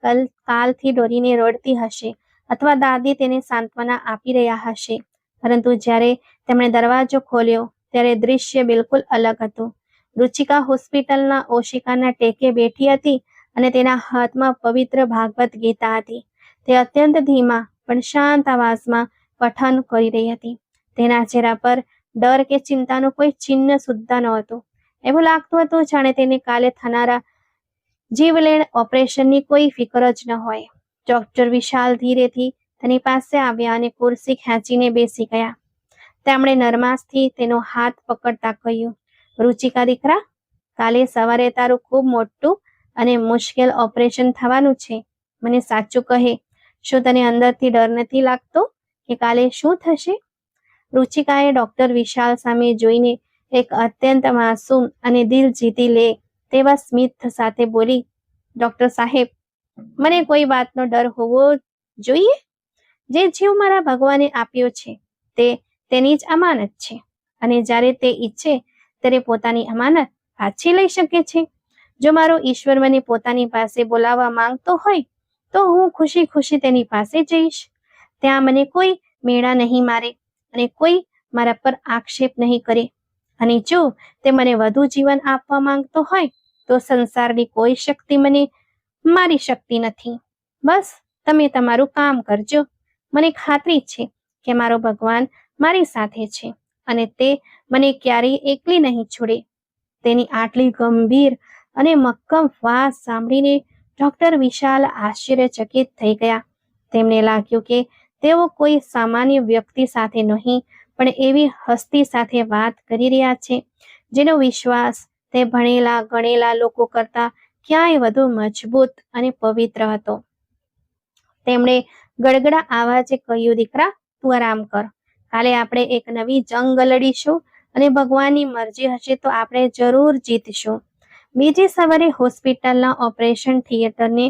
કાલથી ડરીને રડતી હશે અથવા દાદી તેને સાંત્વના આપી રહ્યા હશે. પરંતુ જ્યારે તેમણે દરવાજો ખોલ્યો ત્યારે દૃશ્ય બિલકુલ અલગ હતું. રુચિકા હોસ્પિટલના ઓશિકાના ટેકે બેઠી હતી અને તેના હાથમાં પવિત્ર ભાગવત ગીતા હતી. તે અત્યંત ધીમા પણ શાંત અવાજમાં પઠન કરી રહી હતી. તેના ચહેરા પર ડર કે ચિંતાનું કોઈ ચિહ્ન સુદ્ધા નહોતું. એવું લાગતું હતું જાણે તેને કાલે થનારા જીવલેણ ઓપરેશનની કોઈ ફિકર જ ન હોય. ડોક્ટર વિશાલ ધીરેથી તેની પાસે આવ્યા અને ખુરશી ખેંચીને બેસી ગયા. તેમણે નરમાશથી તેનો હાથ પકડતા કહ્યું, રુચિકા દીકરા, કાલે સવારે તારું ખૂબ મોટું અને મુશ્કેલ ઓપરેશન થવાનું છે. મને સાચું કહે, શું તને અંદરથી ડર નથી લાગતો કે કાલે શું થશે? રુચિકાએ ડોક્ટર વિશાલ સામે જોઈને એક અત્યંત માસૂમ અને દિલ જીતી લે તેવા સ્મિત સાથે બોલી, ડોક્ટર સાહેબ, મને કોઈ વાતનો ડર હોવો જોઈએ? જે જીવ મારા ભગવાને આપ્યો છે તે તેની જ અમાનત છે અને જ્યારે તે ઈચ્છે ત્યારે પોતાની અમાનત પાછી લઈ શકે છે. જો મારો ઈશ્વર મને પોતાની પાસે બોલાવવા માંગતો હોય તો હું ખુશી ખુશી તેની પાસે જઈશ. ત્યાં મને કોઈ મેળા નહીં મારે અને કોઈ મારા પર આક્ષેપ નહીં કરે. અને જો તે મને વધુ જીવન આપવા માંગતો હોય તો સંસારની કોઈ શક્તિ મને મારી શકતી નથી. બસ તમે તમારું કામ કરજો. મને ખાતરી છે કે મારો ભગવાન મારી સાથે છે અને તે મને ક્યારેય એકલી નહીં છોડે. તેની આટલી ગંભીર અને મક્કમ વાત સાંભળીને ડોક્ટર વિશાલ આશ્ચર્યચકિત થઈ ગયા. તેમને લાગ્યું કે તેઓ કોઈ સામાન્ય વ્યક્તિ સાથે નહીં પણ એવી હસ્તી સાથે વાત કરી રહ્યા છે જેનો વિશ્વાસ તે ભણેલા ગણેલા લોકો કરતા ક્યાંય વધુ મજબૂત અને પવિત્ર હતો. તેમણે ગડગડા આવાજે કહ્યું, દીકરા, તું આરામ કર. કાલે આપણે એક નવી જંગ લડીશું અને ભગવાનની મરજી હશે તો આપણે જરૂર જીતશું. બીજી સવારે હોસ્પિટલના ઓપરેશન થિયેટરને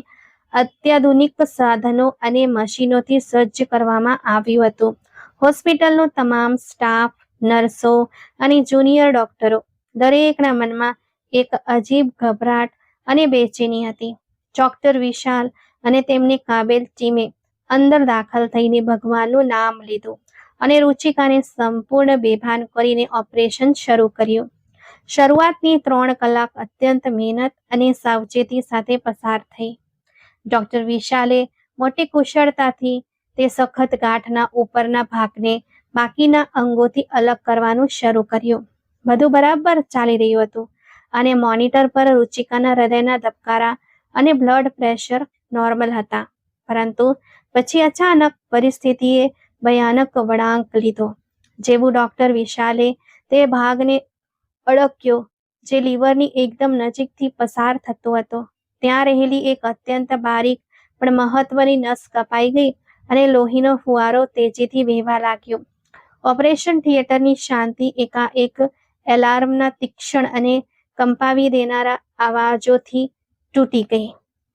અત્યાધુનિક સાધનો અને મશીનોથી સજ્જ કરવામાં આવ્યું હતું. હોસ્પિટલનો તમામ સ્ટાફ, નર્સો અને જુનિયર ડોક્ટરો દરેકના મનમાં એક અજીબ ગભરાટ અને બેચેની હતી. ડોક્ટર વિશાલ અને તેમની કાબેલ ટીમે અંદર દાખલ થઈને ભગવાનનું નામ લીધું અને રુચિકાને સંપૂર્ણ બેભાન કરીને ઓપરેશન શરૂ કર્યું. શરૂઆતની 3 કલાક અત્યંત મહેનત અને સાવચેતી સાથે પસાર થઈ. ડોક્ટર વિશાલે મોટી કુશળતાથી તે સખત ગાંઠના ઉપરના ભાગને બાકીના અંગોથી અલગ કરવાનું શરૂ કર્યું. બધું બરાબર ચાલી રહ્યું હતું અને મોનિટર પર રુચિકાના હૃદયના ધબકારા અને બ્લડ પ્રેશર નોર્મલ હતા. પરંતુ પછી અચાનક પરિસ્થિતિએ ભયાનક વળાંક લીધો. જેવું ડોક્ટર વિશાલે તે ભાગને અડક્યો જે લીવરની એકદમ નજીકથી પસાર થતો હતો, ત્યાં રહેલી એક અત્યંત બારીક પણ મહત્વની નસ કપાઈ ગઈ અને લોહીનો ફુવારો તેજીથી વહેવા લાગ્યો. ઓપરેશન થિયેટરની શાંતિ એકાએક એલાર્મના તીક્ષ્ણ અને કંપાવી દેનારા અવાજોથી તૂટી ગઈ.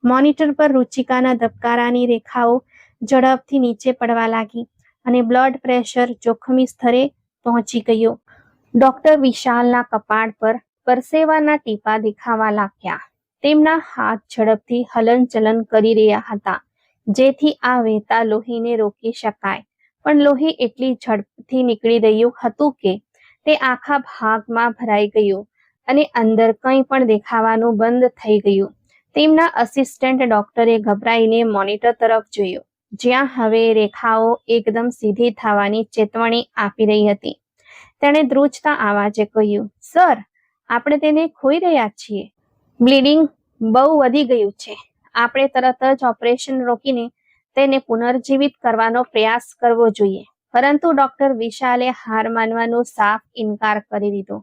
મોનિટર પર રુચિકાના ધબકારાની રેખાઓ ઝડપથી નીચે પડવા લાગી અને બ્લડ પ્રેશર જોખમી સ્તરે પહોંચી ગયું. ડોક્ટર વિશાલના કપાળ પર પરસેવાના ટીપા દેખાવા લાગ્યા. તેમના હાથ ઝડપથી હલનચલન કરી રહ્યા હતા જેથી આ વહેતા લોહીને રોકી શકાય. પણ લોહી એટલી ઝડપથી નીકળી રહ્યું હતું કે તે આખા ભાગમાં ભરાઈ ગયું અને અંદર કંઈ પણ દેખાવાનું બંધ થઈ ગયું. તેમના અસિસ્ટન્ટ ડોક્ટરે ગભરાઈને મોનિટર તરફ જોયું જ્યાં હવે રેખાઓ એકદમ સીધી થવાની ચેતવણી આપી રહી હતી. તેણે ધ્રુજતા આવાજે કહ્યું, સર, આપણે તેને ખોઈ રહ્યા છીએ. બ્લીડિંગ બહુ વધી ગયું છે. આપણે તરત જ ઓપરેશન રોકીને તેને પુનર્જીવિત કરવાનો પ્રયાસ કરવો જોઈએ. પરંતુ ડોક્ટર વિશાલે હાર માનવાનો સાફ ઇનકાર કરી દીધો.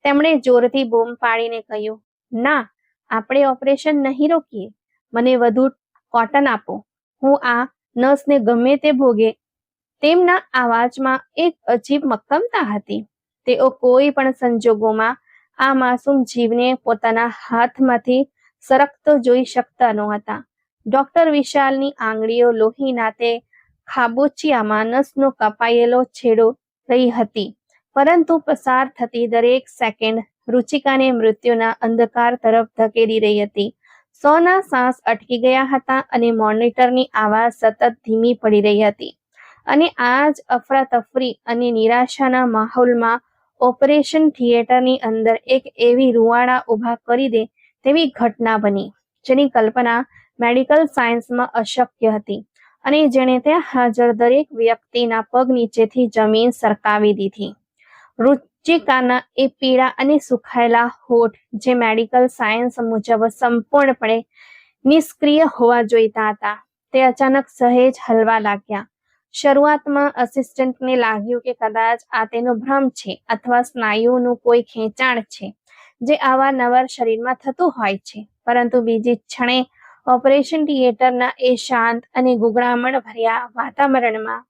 તેમણે જોરથી બૂમ પાડીને કહ્યું, ના, આપણે ઓપરેશન નહીં રોકીએ. મને વધુ કોટન આપો. હું આ નસને ગમે તે ભોગે. તેમના અવાજમાં એક અજીબ મક્કમતા હતી. તેઓ કોઈ પણ સંજોગોમાં આ માસૂમ જીવને પોતાના હાથમાંથી સરકતો જોઈ શકતા નહોતા. ડોક્ટર વિશાલની આંગળીઓ લોહીના તે ખાબોચિયામાં નસનો કપાયેલો છેડો રહી હતી. પરંતુ પસાર થતી દરેક સેકન્ડ રુચિકાને મૃત્યુના અંધકાર તરફ ધકેલી રહી હતી. સૌના શ્વાસ અટકી ગયા હતા અને મોનિટરની આવાજ સતત ધીમી પડી રહી હતી. અને આ જ અફરાતફરી અને નિરાશાના માહોલમાં ઓપરેશન થિયેટરની અંદર એક એવી રૂવાડા ઊભા કરી દે તેવી ઘટના બની, જેની કલ્પના મેડિકલ સાયન્સમાં અશક્ય હતી અને જેણે ત્યાં હાજર દરેક વ્યક્તિના પગ નીચેથી જમીન સરકાવી દીધી. રુચિકાના એ પીળા અને સુખાયેલા હોઠ, જે મેડિકલ સાયન્સ મુજબ સંપૂર્ણપણે નિષ્ક્રિય હોવા જોઈતા હતા, તે અચાનક સહેજ હલવા લાગ્યા. શરૂઆતમાં અસિસ્ટન્ટને લાગ્યું કે કદાચ આ તેનો ભ્રમ છે અથવા સ્નાયુઓનું કોઈ ખેંચાણ છે, જે અવારનવાર શરીરમાં થતું હોય છે. પરંતુ બીજી ક્ષણે ઓપરેશન થિયેટરના એ શાંત અને ગુંગળામણ ભર્યા વાતાવરણમાં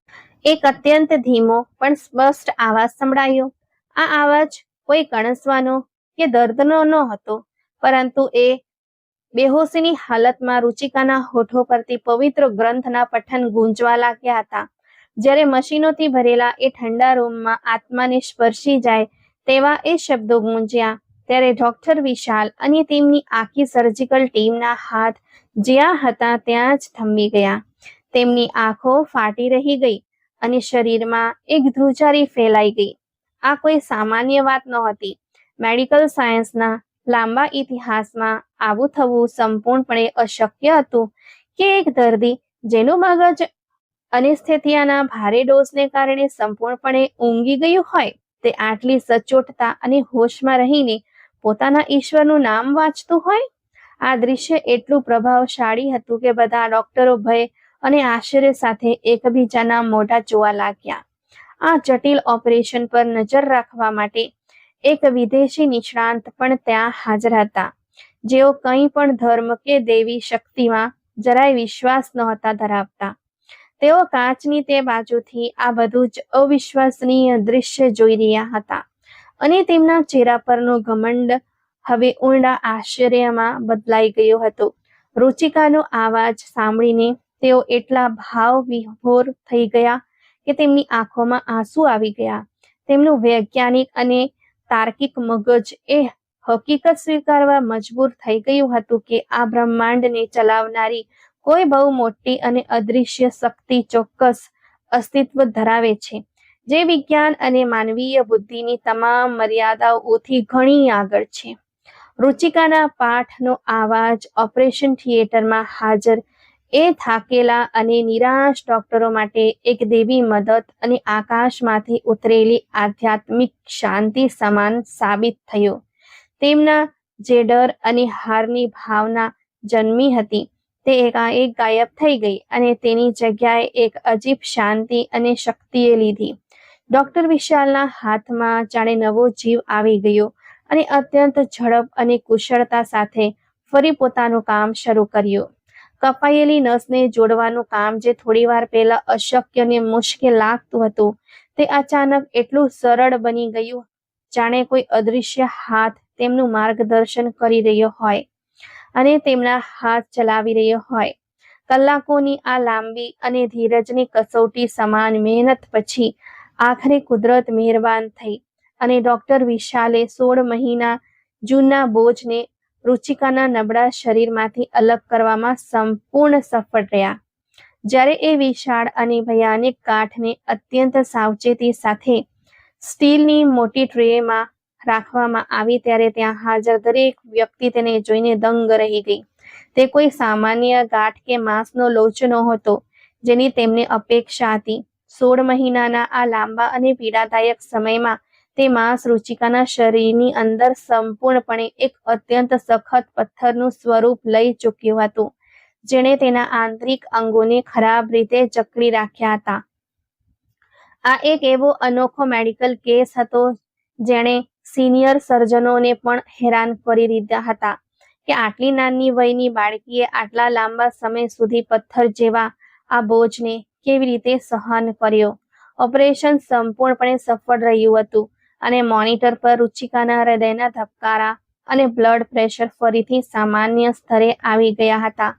એક અત્યંત ધીમો પણ સ્પષ્ટ આવાજ સંભળાયો. આ અવાજ કોઈ કણસવાનો કે દર્દનો ન હતો, પરંતુ એ બેહોશીની હાલતમાં રુચિકાના હોઠો પરથી પવિત્ર ગ્રંથના પઠન ગૂંજવા લાગ્યા હતા. જ્યારે મશીનોથી ભરેલા એ ઠંડા રૂમમાં આત્માને સ્પર્શી જાય તેવા એ શબ્દો ગૂંજ્યા, ત્યારે ડોક્ટર વિશાલ અને તેમની આખી સર્જિકલ ટીમના હાથ જ્યાં હતા ત્યાં જ થંભી ગયા. તેમની આંખો ફાટી રહી ગઈ અને શરીરમાં એક ધ્રુજારી ફેલાઈ ગઈ. આ કોઈ સામાન્ય વાત નહોતી. મેડિકલ સાયન્સના લાંબા ઇતિહાસમાં આવું થવું સંપૂર્ણપણે અશક્ય હતું કે એક દર્દી જેનું મગજ અનેસ્થેથિયાના ભારે ડોઝને કારણે સંપૂર્ણપણે ઊંઘી ગયું હોય, તે આટલી સચોટતા અને હોશમાં રહીને પોતાના ઈશ્વરનું નામ વાંચતું હોય. આ દૃશ્ય એટલું પ્રભાવશાળી હતું કે બધા ડોક્ટરો ભય અને આશ્ચર્ય સાથે એકબીજાના મોઢા જોવા લાગ્યા. આ જટિલ ઓપરેશન પર નજર રાખવા માટે એક વિદેશી નિષ્ણાંત પણ ત્યાં હાજર હતા, જેઓ કંઈ પણ ધર્મ કે દૈવી શક્તિમાં જરાય વિશ્વાસ નહોતા ધરાવતા. તેઓ કાચની તે બાજુથી આ બધું જ અવિશ્વસનીય દૃશ્ય જોઈ રહ્યા હતા અને તેમના ચહેરા પરનો ઘમંડ હવે ઊંડા આશ્ચર્યમાં બદલાઈ ગયો હતો. રુચિકાનો અવાજ સાંભળીને તેઓ એટલા ભાવવિભોર થઈ ગયા કે તેમની આંખોમાં આંસુ આવી ગયા. તેમનું વૈજ્ઞાનિક અને તાર્કિક મગજ એ હકીકત સ્વીકારવા મજબૂર થઈ ગયું હતું કે આ બ્રહ્માંડને ચલાવનારી કોઈ બહુ મોટી અને અદૃશ્ય શક્તિ ચોક્કસ અસ્તિત્વ ધરાવે છે, જે વિજ્ઞાન અને માનવીય બુદ્ધિની તમામ મર્યાદાઓથી ઘણી આગળ છે. રુચિકાના પાઠનો અવાજ ઓપરેશન થિયેટરમાં હાજર એ થાકેલા અને નિરાશ ડોક્ટરો માટે એક દેવી મદદ અને આકાશમાંથી ઉતરેલી આધ્યાત્મિક શાંતિ સમાન સાબિત થયો. તેમના જે ડર અને હારની ભાવના જન્મી હતી તે એકાએક ગાયબ થઈ ગઈ અને તેની જગ્યાએ એક અજીબ શાંતિ અને શક્તિએ લીધી. ડોક્ટર વિશાલના હાથમાં જાણે નવો જીવ આવી ગયો અને અત્યંત ઝડપ અને કુશળતા સાથે ફરી પોતાનું કામ શરૂ કર્યું. કપાયેલી નસને જોડવાનું કામ જે થોડીવાર પહેલા અશક્ય અને મુશ્કેલ લાગતું હતું, તે અચાનક એટલું સરળ બની ગયું જાણે કોઈ અદૃશ્ય હાથ તેમનું માર્ગદર્શન કરી રહ્યો હોય અને તેમના હાથ ચલાવી રહ્યો હોય. કલાકોની આ લાંબી અને ધીરજની કસોટી સમાન મહેનત પછી આખરે કુદરત મહેરબાન થઈ અને ડોક્ટર વિશાલે 16 મહિના જૂના બોજને રુચિકાના નબળા શરીરમાંથી અલગ કરવામાં સંપૂર્ણ સફળ રહ્યા. જ્યારે એ વિશાળ અને ભયાનક ગાંઠને અત્યંત સાવચેતી સાથે સ્ટીલની મોટી ટ્રેમાં રાખવામાં આવી, ત્યારે ત્યાં હાજર દરેક વ્યક્તિ તેને જોઈને દંગ રહી ગઈ. તે કોઈ સામાન્ય ગાંઠ કે માંસનો લોચો નહોતો જેની તેમને અપેક્ષા હતી. 16 મહિનાના આ લાંબા અને પીડાદાયક સમયમાં તે માંસ રુચિકાના શરીરની અંદર સંપૂર્ણપણે એક અત્યંત સખત પથ્થરનું સ્વરૂપ લઈ ચૂક્યું હતું, જેણે તેના આંતરિક અંગોને ખરાબ રીતે જકડી રાખ્યા હતા. આ એક એવો અનોખો મેડિકલ કેસ હતો જેણે સિનિયર સર્જનોને પણ હેરાન કરી દીધા હતા કે આટલી નાની વયની બાળકીએ આટલા લાંબા સમય સુધી પથ્થર જેવા આ બોજને કેવી રીતે સહન કર્યો. ઓપરેશન સંપૂર્ણપણે સફળ રહ્યું હતું અને મોનિટર પર રુચિકાના હૃદયના ધબકારા અને બ્લડ પ્રેશર ફરીથી સામાન્ય સ્તરે આવી ગયા હતા.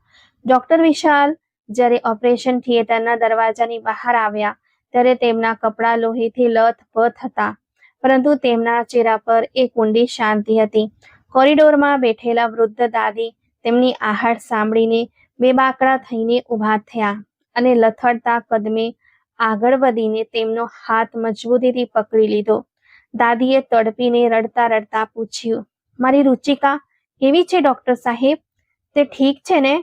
ડોક્ટર વિશાલ જ્યારે ઓપરેશન થિયેટરના દરવાજાની બહાર આવ્યા ત્યારે તેમના કપડાં લોહીથી લથપથ હતા, પરંતુ તેમના ચહેરા પર એક ઊંડી શાંતિ હતી. કોરિડોરમાં બેઠેલા વૃદ્ધ દાદી તેમની આહાડ સાંભળીને બેબાકડા થઈને ઊભા થયા અને લથડતા કદમે આગળ વધીને તેમનો હાથ મજબૂતીથી પકડી લીધો. દાદીએ તડપીને રડતા રડતા પૂછ્યું, મારી રુચિકા કેવી છે ડોક્ટર સાહેબ? તે ઠીક છે ને?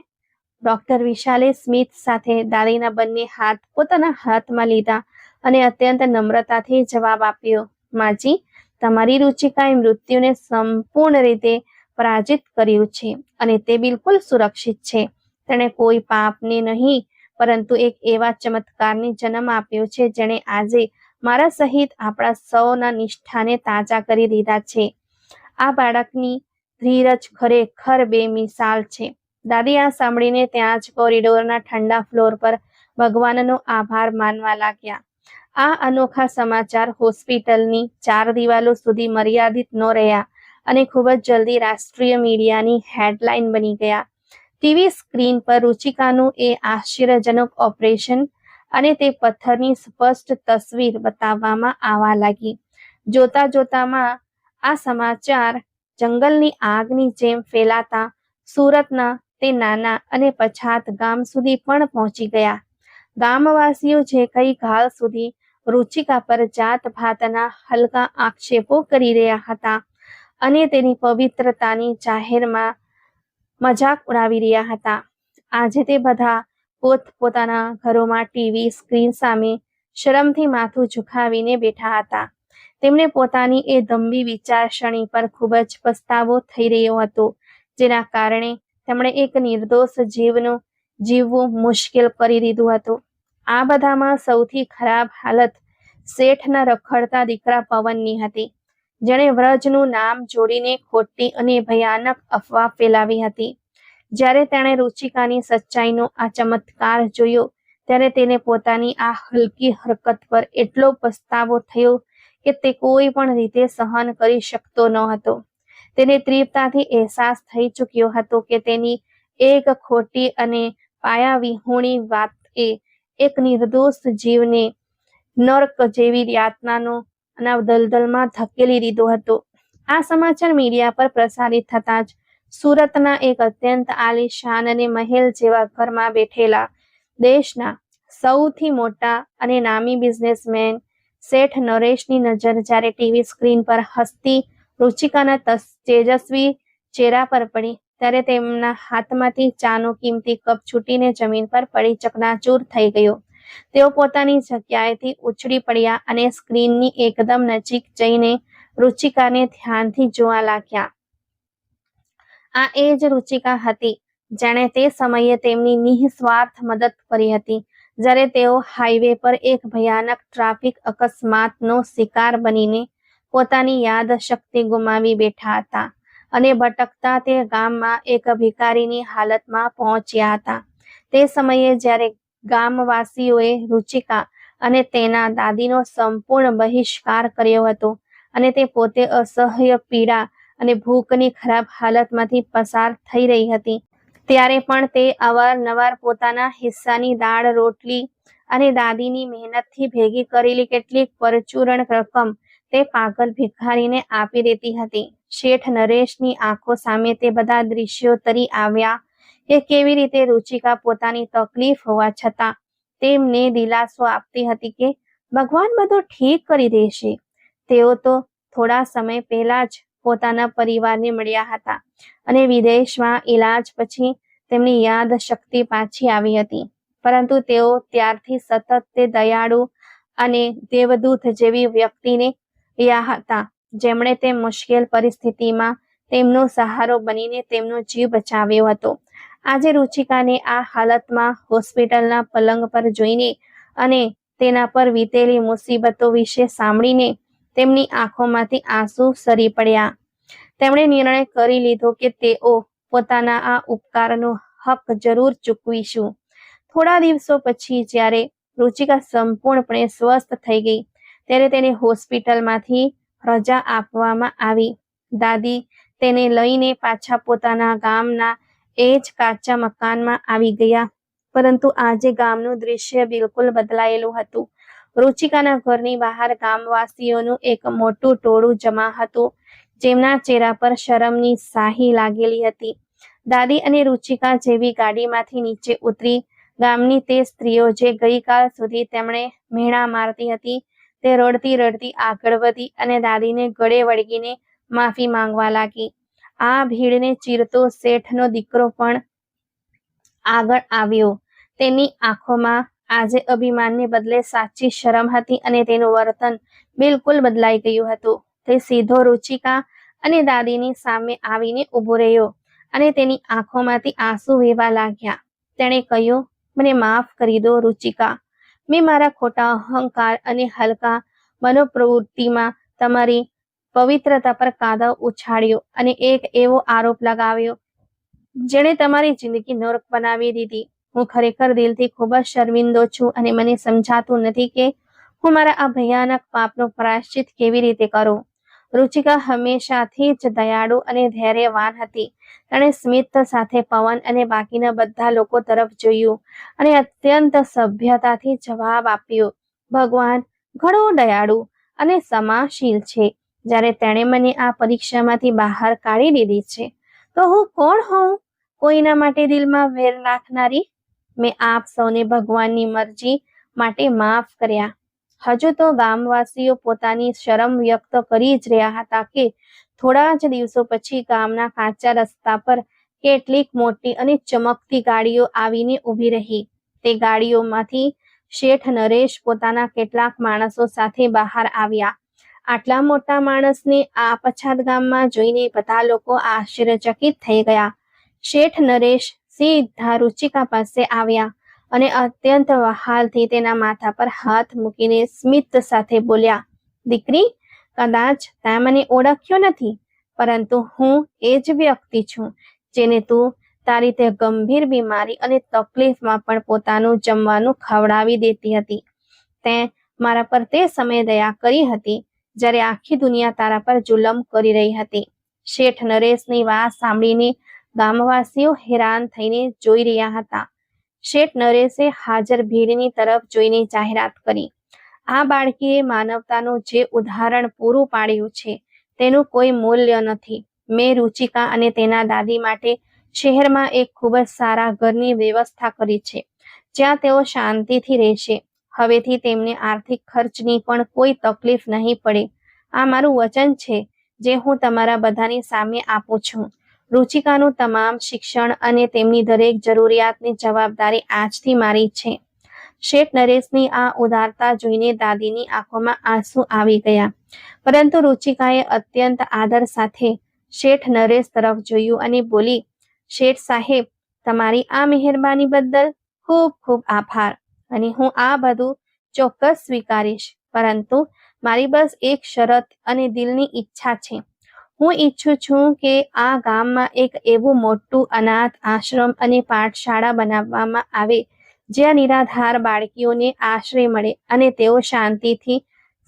ડોક્ટર વિશાલે સ્મિત સાથે દાદીના બંને હાથ પોતાના હાથમાં લીધા અને અત્યંત નમ્રતાથી જવાબ આપ્યો, માજી, તમારી રુચિકાએ મૃત્યુને સંપૂર્ણ રીતે પરાજિત કર્યું છે અને તે બિલકુલ સુરક્ષિત છે. તેણે કોઈ પાપને નહીં પરંતુ એક એવા ચમત્કારને જન્મ આપ્યો છે જેણે આજે મારા સહિત આપણા સૌના નિષ્ઠાને તાજા કરી દીધા છે. આ બાળકની ધીરજ ખરેખર બેમિસાલ છે. દાદી આ સાંભળીને ત્યાં જ કોરિડોરના ઠંડા ફ્લોર પર ભગવાનનો આભાર માનવા લાગ્યા. આ અનોખા સમાચાર હોસ્પિટલની 4 દિવાલો સુધી મર્યાદિત ન રહ્યા અને ખૂબ જ જલ્દી રાષ્ટ્રીય મીડિયાની હેડલાઇન બની ગયા. ટીવી સ્ક્રીન પર રુચિકાનું એ આશ્ચર્યજનક ઓપરેશન અને તે પથ્થરની સ્પષ્ટ તસવીર બતાવવામાં આવવા લાગી. જોતા જોતામાં આ સમાચાર જંગલની આગની જેમ ફેલાતા સુરતના તે નાના અને પછાત ગામ સુધી પણ પહોંચી ગયા. ગામવાસીઓ જે કઈ કાલ સુધી રુચિકા પર જાતભાતના હલકા આક્ષેપો કરી રહ્યા હતા અને તેની પવિત્રતાની જાહેરમાં મજાક ઉડાવી રહ્યા હતા, આજે તે બધા પોતપોતાના ઘરોમાં ટીવી સ્ક્રીન સામે શરમથી માથું ઝુકાવીને બેઠા હતા. તેમને પોતાની એ દંભી વિચારસરણી પર ખૂબ જ પસ્તાવો થઈ રહ્યો હતો, જેના કારણે તેમણે એક નિર્દોષ જીવનું જીવવું મુશ્કેલ કરી દીધું હતું. આ બધામાં સૌથી ખરાબ હાલત શેઠના રખડતા દીકરા પવનની હતી, જેણે વ્રજનું નામ જોડીને ખોટી અને ભયાનક અફવા ફેલાવી હતી. જ્યારે તેણે રુચિકાની સચ્ચાઈનો આ ચમત્કાર જોયો ત્યારે તેને પોતાની આ હલકી હરકત પર એટલો પસ્તાવો થયો કે તે કોઈ પણ રીતે સહન કરી શકતો ન હતો. તેને તીવ્રતાથી અહેસાસ થઈ ચૂક્યો હતો કે તેની એક ખોટી અને પાયાવિહોણી વાતએ એક નિર્દોષ જીવને નર્ક જેવી યાતનાના દલદલમાં ધકેલી દીધો હતો. આ સમાચાર મીડિયા પર પ્રસારિત થતાં જ સુરતના એક અત્યંત આલીશાન અને મહેલ જેવા ઘરમાં બેઠેલા દેશના સૌથી મોટા અને નામી બિઝનેસમેન શેઠ નરેશની નજર જ્યારે ટીવી સ્ક્રીન પર હસતી રુચિકાના તેજસ્વી ચહેરા પર પડી ત્યારે તેમના હાથમાંથી ચાનો કિંમતી કપ છૂટીને જમીન પર પડી ચકનાચૂર થઈ ગયો. તેઓ પોતાની જગ્યાએથી ઉછળી પડ્યા અને સ્ક્રીનની એકદમ નજીક જઈને રુચિકાને ધ્યાનથી જોવા લાગ્યા. આ એ જ રુચિકા હતી જેણે તે સમયે તેમની નિઃસ્વાર્થ મદદ કરી હતી જ્યારે તેઓ હાઈવે પર એક ભયાનક ટ્રાફિક અકસ્માતનો શિકાર બનીને પોતાની યાદશક્તિ ગુમાવી બેઠા હતા અને ભટકતા તે ગામમાં એક ભિખારીની હાલતમાં પહોંચ્યા હતા. તે સમયે જ્યારે ગામવાસીઓએ રુચિકા અને તેના દાદીનો સંપૂર્ણ બહિષ્કાર કર્યો હતો અને તે પોતે અસહ્ય પીડા અને ભૂખની ખરાબ હાલતમાંથી પસાર થઈ રહી હતી, ત્યારે પણ તે અવારનવાર પોતાના હિસ્સાની દાળ રોટલી અને દાદીની મહેનતથી ભેગી કરેલી કેટલીક પરચુરણ રકમ તે પાગલ ભિખારીને આપી દેતી હતી. શેઠ નરેશની આંખો સામે તે બધા દ્રશ્યો તરી આવ્યા કે કેવી રીતે રુચિકા પોતાની તકલીફ હોવા છતાં તેમને દિલાસો આપતી હતી કે ભગવાન બધું ઠીક કરી દેશે. તેઓ તો થોડા સમય પહેલા જ પોતાના પરિવારને મળ્યા હતા અને વિદેશમાં ઈલાજ પછી તેમની યાદશક્તિ પાછી આવી હતી, પરંતુ તેઓ ત્યારથી સતત તે દયાળુ અને દેવદૂત જેવી વ્યક્તિને રહ્યા હતા જેમણે તે મુશ્કેલ પરિસ્થિતિમાં તેમનો સહારો બનીને તેમનો જીવ બચાવ્યો હતો. આજે રુચિકાને આ હાલતમાં હોસ્પિટલના પલંગ પર જોઈને અને તેના પર વીતેલી મુસીબતો વિશે સાંભળીને તેમની આંખોમાંથી આંસુ સરી પડ્યા. તેમણે નિર્ણય કરી લીધો કે તેઓ પોતાના આ ઉપકારનો હક જરૂર ચૂકવીશું. થોડા દિવસો પછી જ્યારે રુચિકા સંપૂર્ણપણે સ્વસ્થ થઈ ગઈ ત્યારે તેને હોસ્પિટલમાંથી રજા આપવામાં આવી. દાદી તેને લઈને પાછા પોતાના ગામના એ જ કાચા મકાનમાં આવી ગયા, પરંતુ આજે ગામનું દૃશ્ય બિલકુલ બદલાયેલું હતું. રુચિકાના ઘરની બહાર ગામવાસીઓનું એક મોટું ટોળું જમા હતું, જેમના ચહેરા પર શરમની શાહી લાગેલી હતી. દાદી અને રુચિકા જેવી ગાડીમાંથી નીચે ઉતરી ગામની તે સ્ત્રીઓ જે ગઈકાલ સુધી તેમણે મેણા મારતી હતી તે રડતી રડતી આગળ વધી અને દાદીને ગળે વળગીને માફી માંગવા લાગી. આ ભીડને ચીરતો શેઠનો દીકરો પણ આગળ આવ્યો. તેની આંખોમાં આજે અભિમાનને બદલે સાચી શરમ હતી અને તેનું વર્તન બિલકુલ બદલાઈ ગયું હતું. તે સીધો રુચિકા અને દાદીની સામે આવીને ઊભો રહ્યો અને તેની આંખોમાંથી આંસુ વહેવા લાગ્યા. તેણે કહ્યું, મને માફ કરી દો રુચિકા. મેં મારા ખોટા અહંકાર અને હલકા મનોપ્રવૃત્તિમાં તમારી પવિત્રતા પર કાદવ ઉછાળ્યો અને એક એવો આરોપ લગાવ્યો જેણે તમારી જિંદગી નર્ક બનાવી દીધી. હું ખરેખર દિલથી ખૂબ જ શર્મિંદો છું અને મને સમજાતું નથી કે હું મારા આ ભયાનક પાપનો પ્રાયશ્ચિત કેવી રીતે કરું. રુચિકા હંમેશાથી જ દયાળુ અને ધૈર્યવાન હતી. તેણે સ્મિત સાથે પવન અને બાકીના બધા લોકો તરફ જોયું અને અત્યંત સભ્યતાથી જવાબ આપ્યો, ભગવાન ઘણો દયાળુ અને ક્ષમાશીલ છે. જ્યારે તેણે મને આ પરીક્ષામાંથી બહાર કાઢી દીધી છે તો હું કોણ હોઉં કોઈના માટે દિલમાં વેર રાખનારી? મેં આપ સૌને ભગવાનની મરજી માટે માફ કર્યા. હજુ તો ગામવાસીઓ પોતાની શરમ વ્યક્ત કરી જ રહ્યા હતા કે થોડા જ દિવસો પછી ગામના કાચા રસ્તા પર કેટલીક મોટી અને ચમકતી ગાડીઓ આવીને ઊભી રહી. તે ગાડીઓમાંથી શેઠ નરેશ પોતાના કેટલાક માણસો સાથે બહાર આવ્યા. આટલા મોટા માણસને આ પછાત ગામમાં જોઈને બધા લોકો આશ્ચર્યચકિત થઈ ગયા. શેઠ નરેશ સીધા રુચિકા પાસે આવ્યા અને અત્યંત વહાલથી તેના માથા પર હાથ મૂકીને સ્મિત સાથે બોલ્યા, દીકરી, કદાચ તે મને ઓળખ્યો નથી, પરંતુ હું એ જ વ્યક્તિ છું જેને તું તારી તે ગંભીર બીમારી અને તકલીફમાં પણ પોતાનું જમવાનું ખવડાવી દેતી હતી. તે મારા પર તે સમયે દયા કરી હતી જ્યારે આખી દુનિયા તારા પર જુલમ કરી રહી હતી. શેઠ નરેશની વાત સાંભળીને ગામવાસીઓ હેરાન થઈને જોઈ રહ્યા હતા. શેઠ નરેશે હાજર ભીડની તરફ જોઈને જાહેરાત કરી, આ બાળકીએ માનવતાનું જે ઉદાહરણ પૂરું પાડ્યું છે તેનું કોઈ મૂલ્ય નથી. મેં રુચિકા અને તેના દાદી માટે શહેરમાં એક ખૂબ જ સારા ઘરની વ્યવસ્થા કરી છે જ્યાં તેઓ શાંતિથી રહેશે. હવેથી તેમને આર્થિક ખર્ચની પણ કોઈ તકલીફ નહીં પડે. આ મારું વચન છે જે હું તમારા બધાની સામે આપું છું. રુચિકાનું તમામ શિક્ષણ અને તેમની દરેક જરૂરિયાતની જવાબદારી આજથી મારી છે. શેઠ નરેશની આ ઉદારતા જોઈને દાદીની આંખોમાં આંસુ આવી ગયા, પરંતુ રુચિકાએ અત્યંત આદર સાથે શેઠ નરેશ તરફ જોયું અને બોલી, શેઠ સાહેબ, તમારી આ મહેરબાની બદલ ખૂબ ખૂબ આભાર અને હું આ બધું ચોક્કસ સ્વીકારીશ, પરંતુ મારી બસ એક શરત અને દિલની ઈચ્છા છે. હું ઈચ્છું છું કે આ ગામમાં એક એવું મોટું અનાથ આશ્રમ અને પાઠશાળા બનાવવામાં આવે જ્યાં નિરાધાર બાળકીઓને આશ્રય મળે અને તેઓ શાંતિથી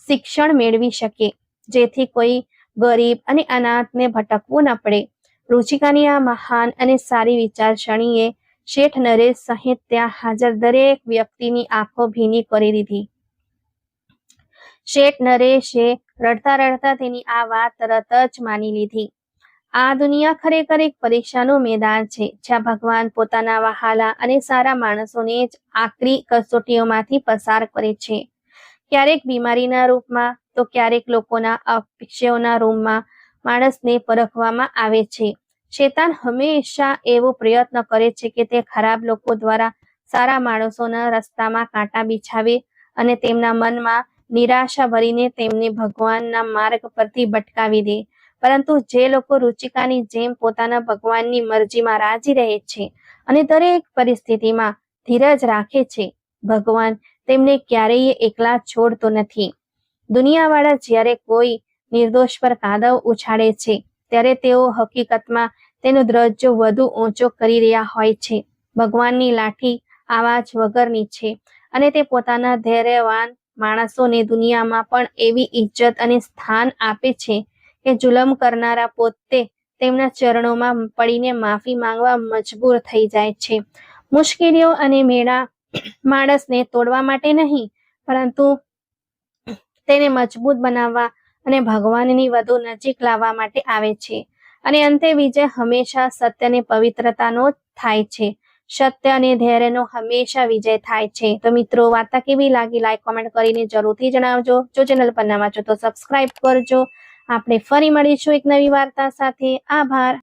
શિક્ષણ મેળવી શકે, જેથી કોઈ ગરીબ અને અનાથને ભટકવું ન પડે. રુચિકાની આ મહાન અને સારી વિચારસરણીએ શેઠ નરેશ સહિત ત્યાં હાજર દરેક વ્યક્તિની આંખો ભીની કરી દીધી. શેઠ નરેશે રડતા રડતા તેની આ વાત તરત જ માની લીધી. આ દુનિયા ખરેખર એક પરીક્ષાનું મેદાન છે જ્યાં ભગવાન પોતાના વહાલા અને સારા માણસોને જ આકરી કસોટીઓમાંથી પસાર કરે છે. ક્યારેક બીમારીના રૂપમાં તો ક્યારેક લોકોના અપેક્ષાઓના રૂપમાં માણસને પરખવામાં આવે છે. શેતાન હંમેશા એવો પ્રયત્ન કરે છે કે તે ખરાબ લોકો દ્વારા સારા માણસોના રસ્તામાં કાંટા બિછાવે અને તેમના મનમાં નિરાશા ભરીને તેમને ભગવાનના માર્ગ પરથી ભટકાવી દે. પરંતુ જે લોકો રુચિકાની જેમ પોતાના ભગવાનની મરજીમાં રાજી રહે છે અને દરેક પરિસ્થિતિમાં ધીરજ રાખે છે, ભગવાન તેમને ક્યારેય એકલા છોડતો નથી. દુનિયાવાળા જ્યારે કોઈ નિર્દોષ પર કાદવ ઉછાળે છે ત્યારે તેઓ હકીકતમાં તેનો દરજ્જો વધુ ઊંચો કરી રહ્યા હોય છે. ભગવાનની લાઠી આવાજ વગરની છે અને તે પોતાના ધૈર્યવાન માણસોને દુનિયામાં પણ એવી ઇજ્જત અને સ્થાન આપે છે કે જુલમ કરનારા પોતે તેમના ચરણોમાં પડીને માફી માંગવા મજબૂર થઈ જાય છે. મુશ્કેલીઓ અને મેળા માણસને તોડવા માટે નહીં, પરંતુ તેને મજબૂત બનાવવા અને ભગવાનની વધુ નજીક લાવવા માટે આવે છે. અને અંતે વિજય હંમેશા સત્ય અને પવિત્રતાનો થાય છે. સત્ય અને ધૈર્યનો હંમેશા વિજય થાય છે. તો મિત્રો, વાર્તા કેવી લાગી લાઈક કોમેન્ટ કરીને જરૂરથી જણાવજો. જો ચેનલ પર નવા છો તો સબસ્ક્રાઇબ કરજો. આપણે ફરી મળીશું એક નવી વાર્તા સાથે. આભાર.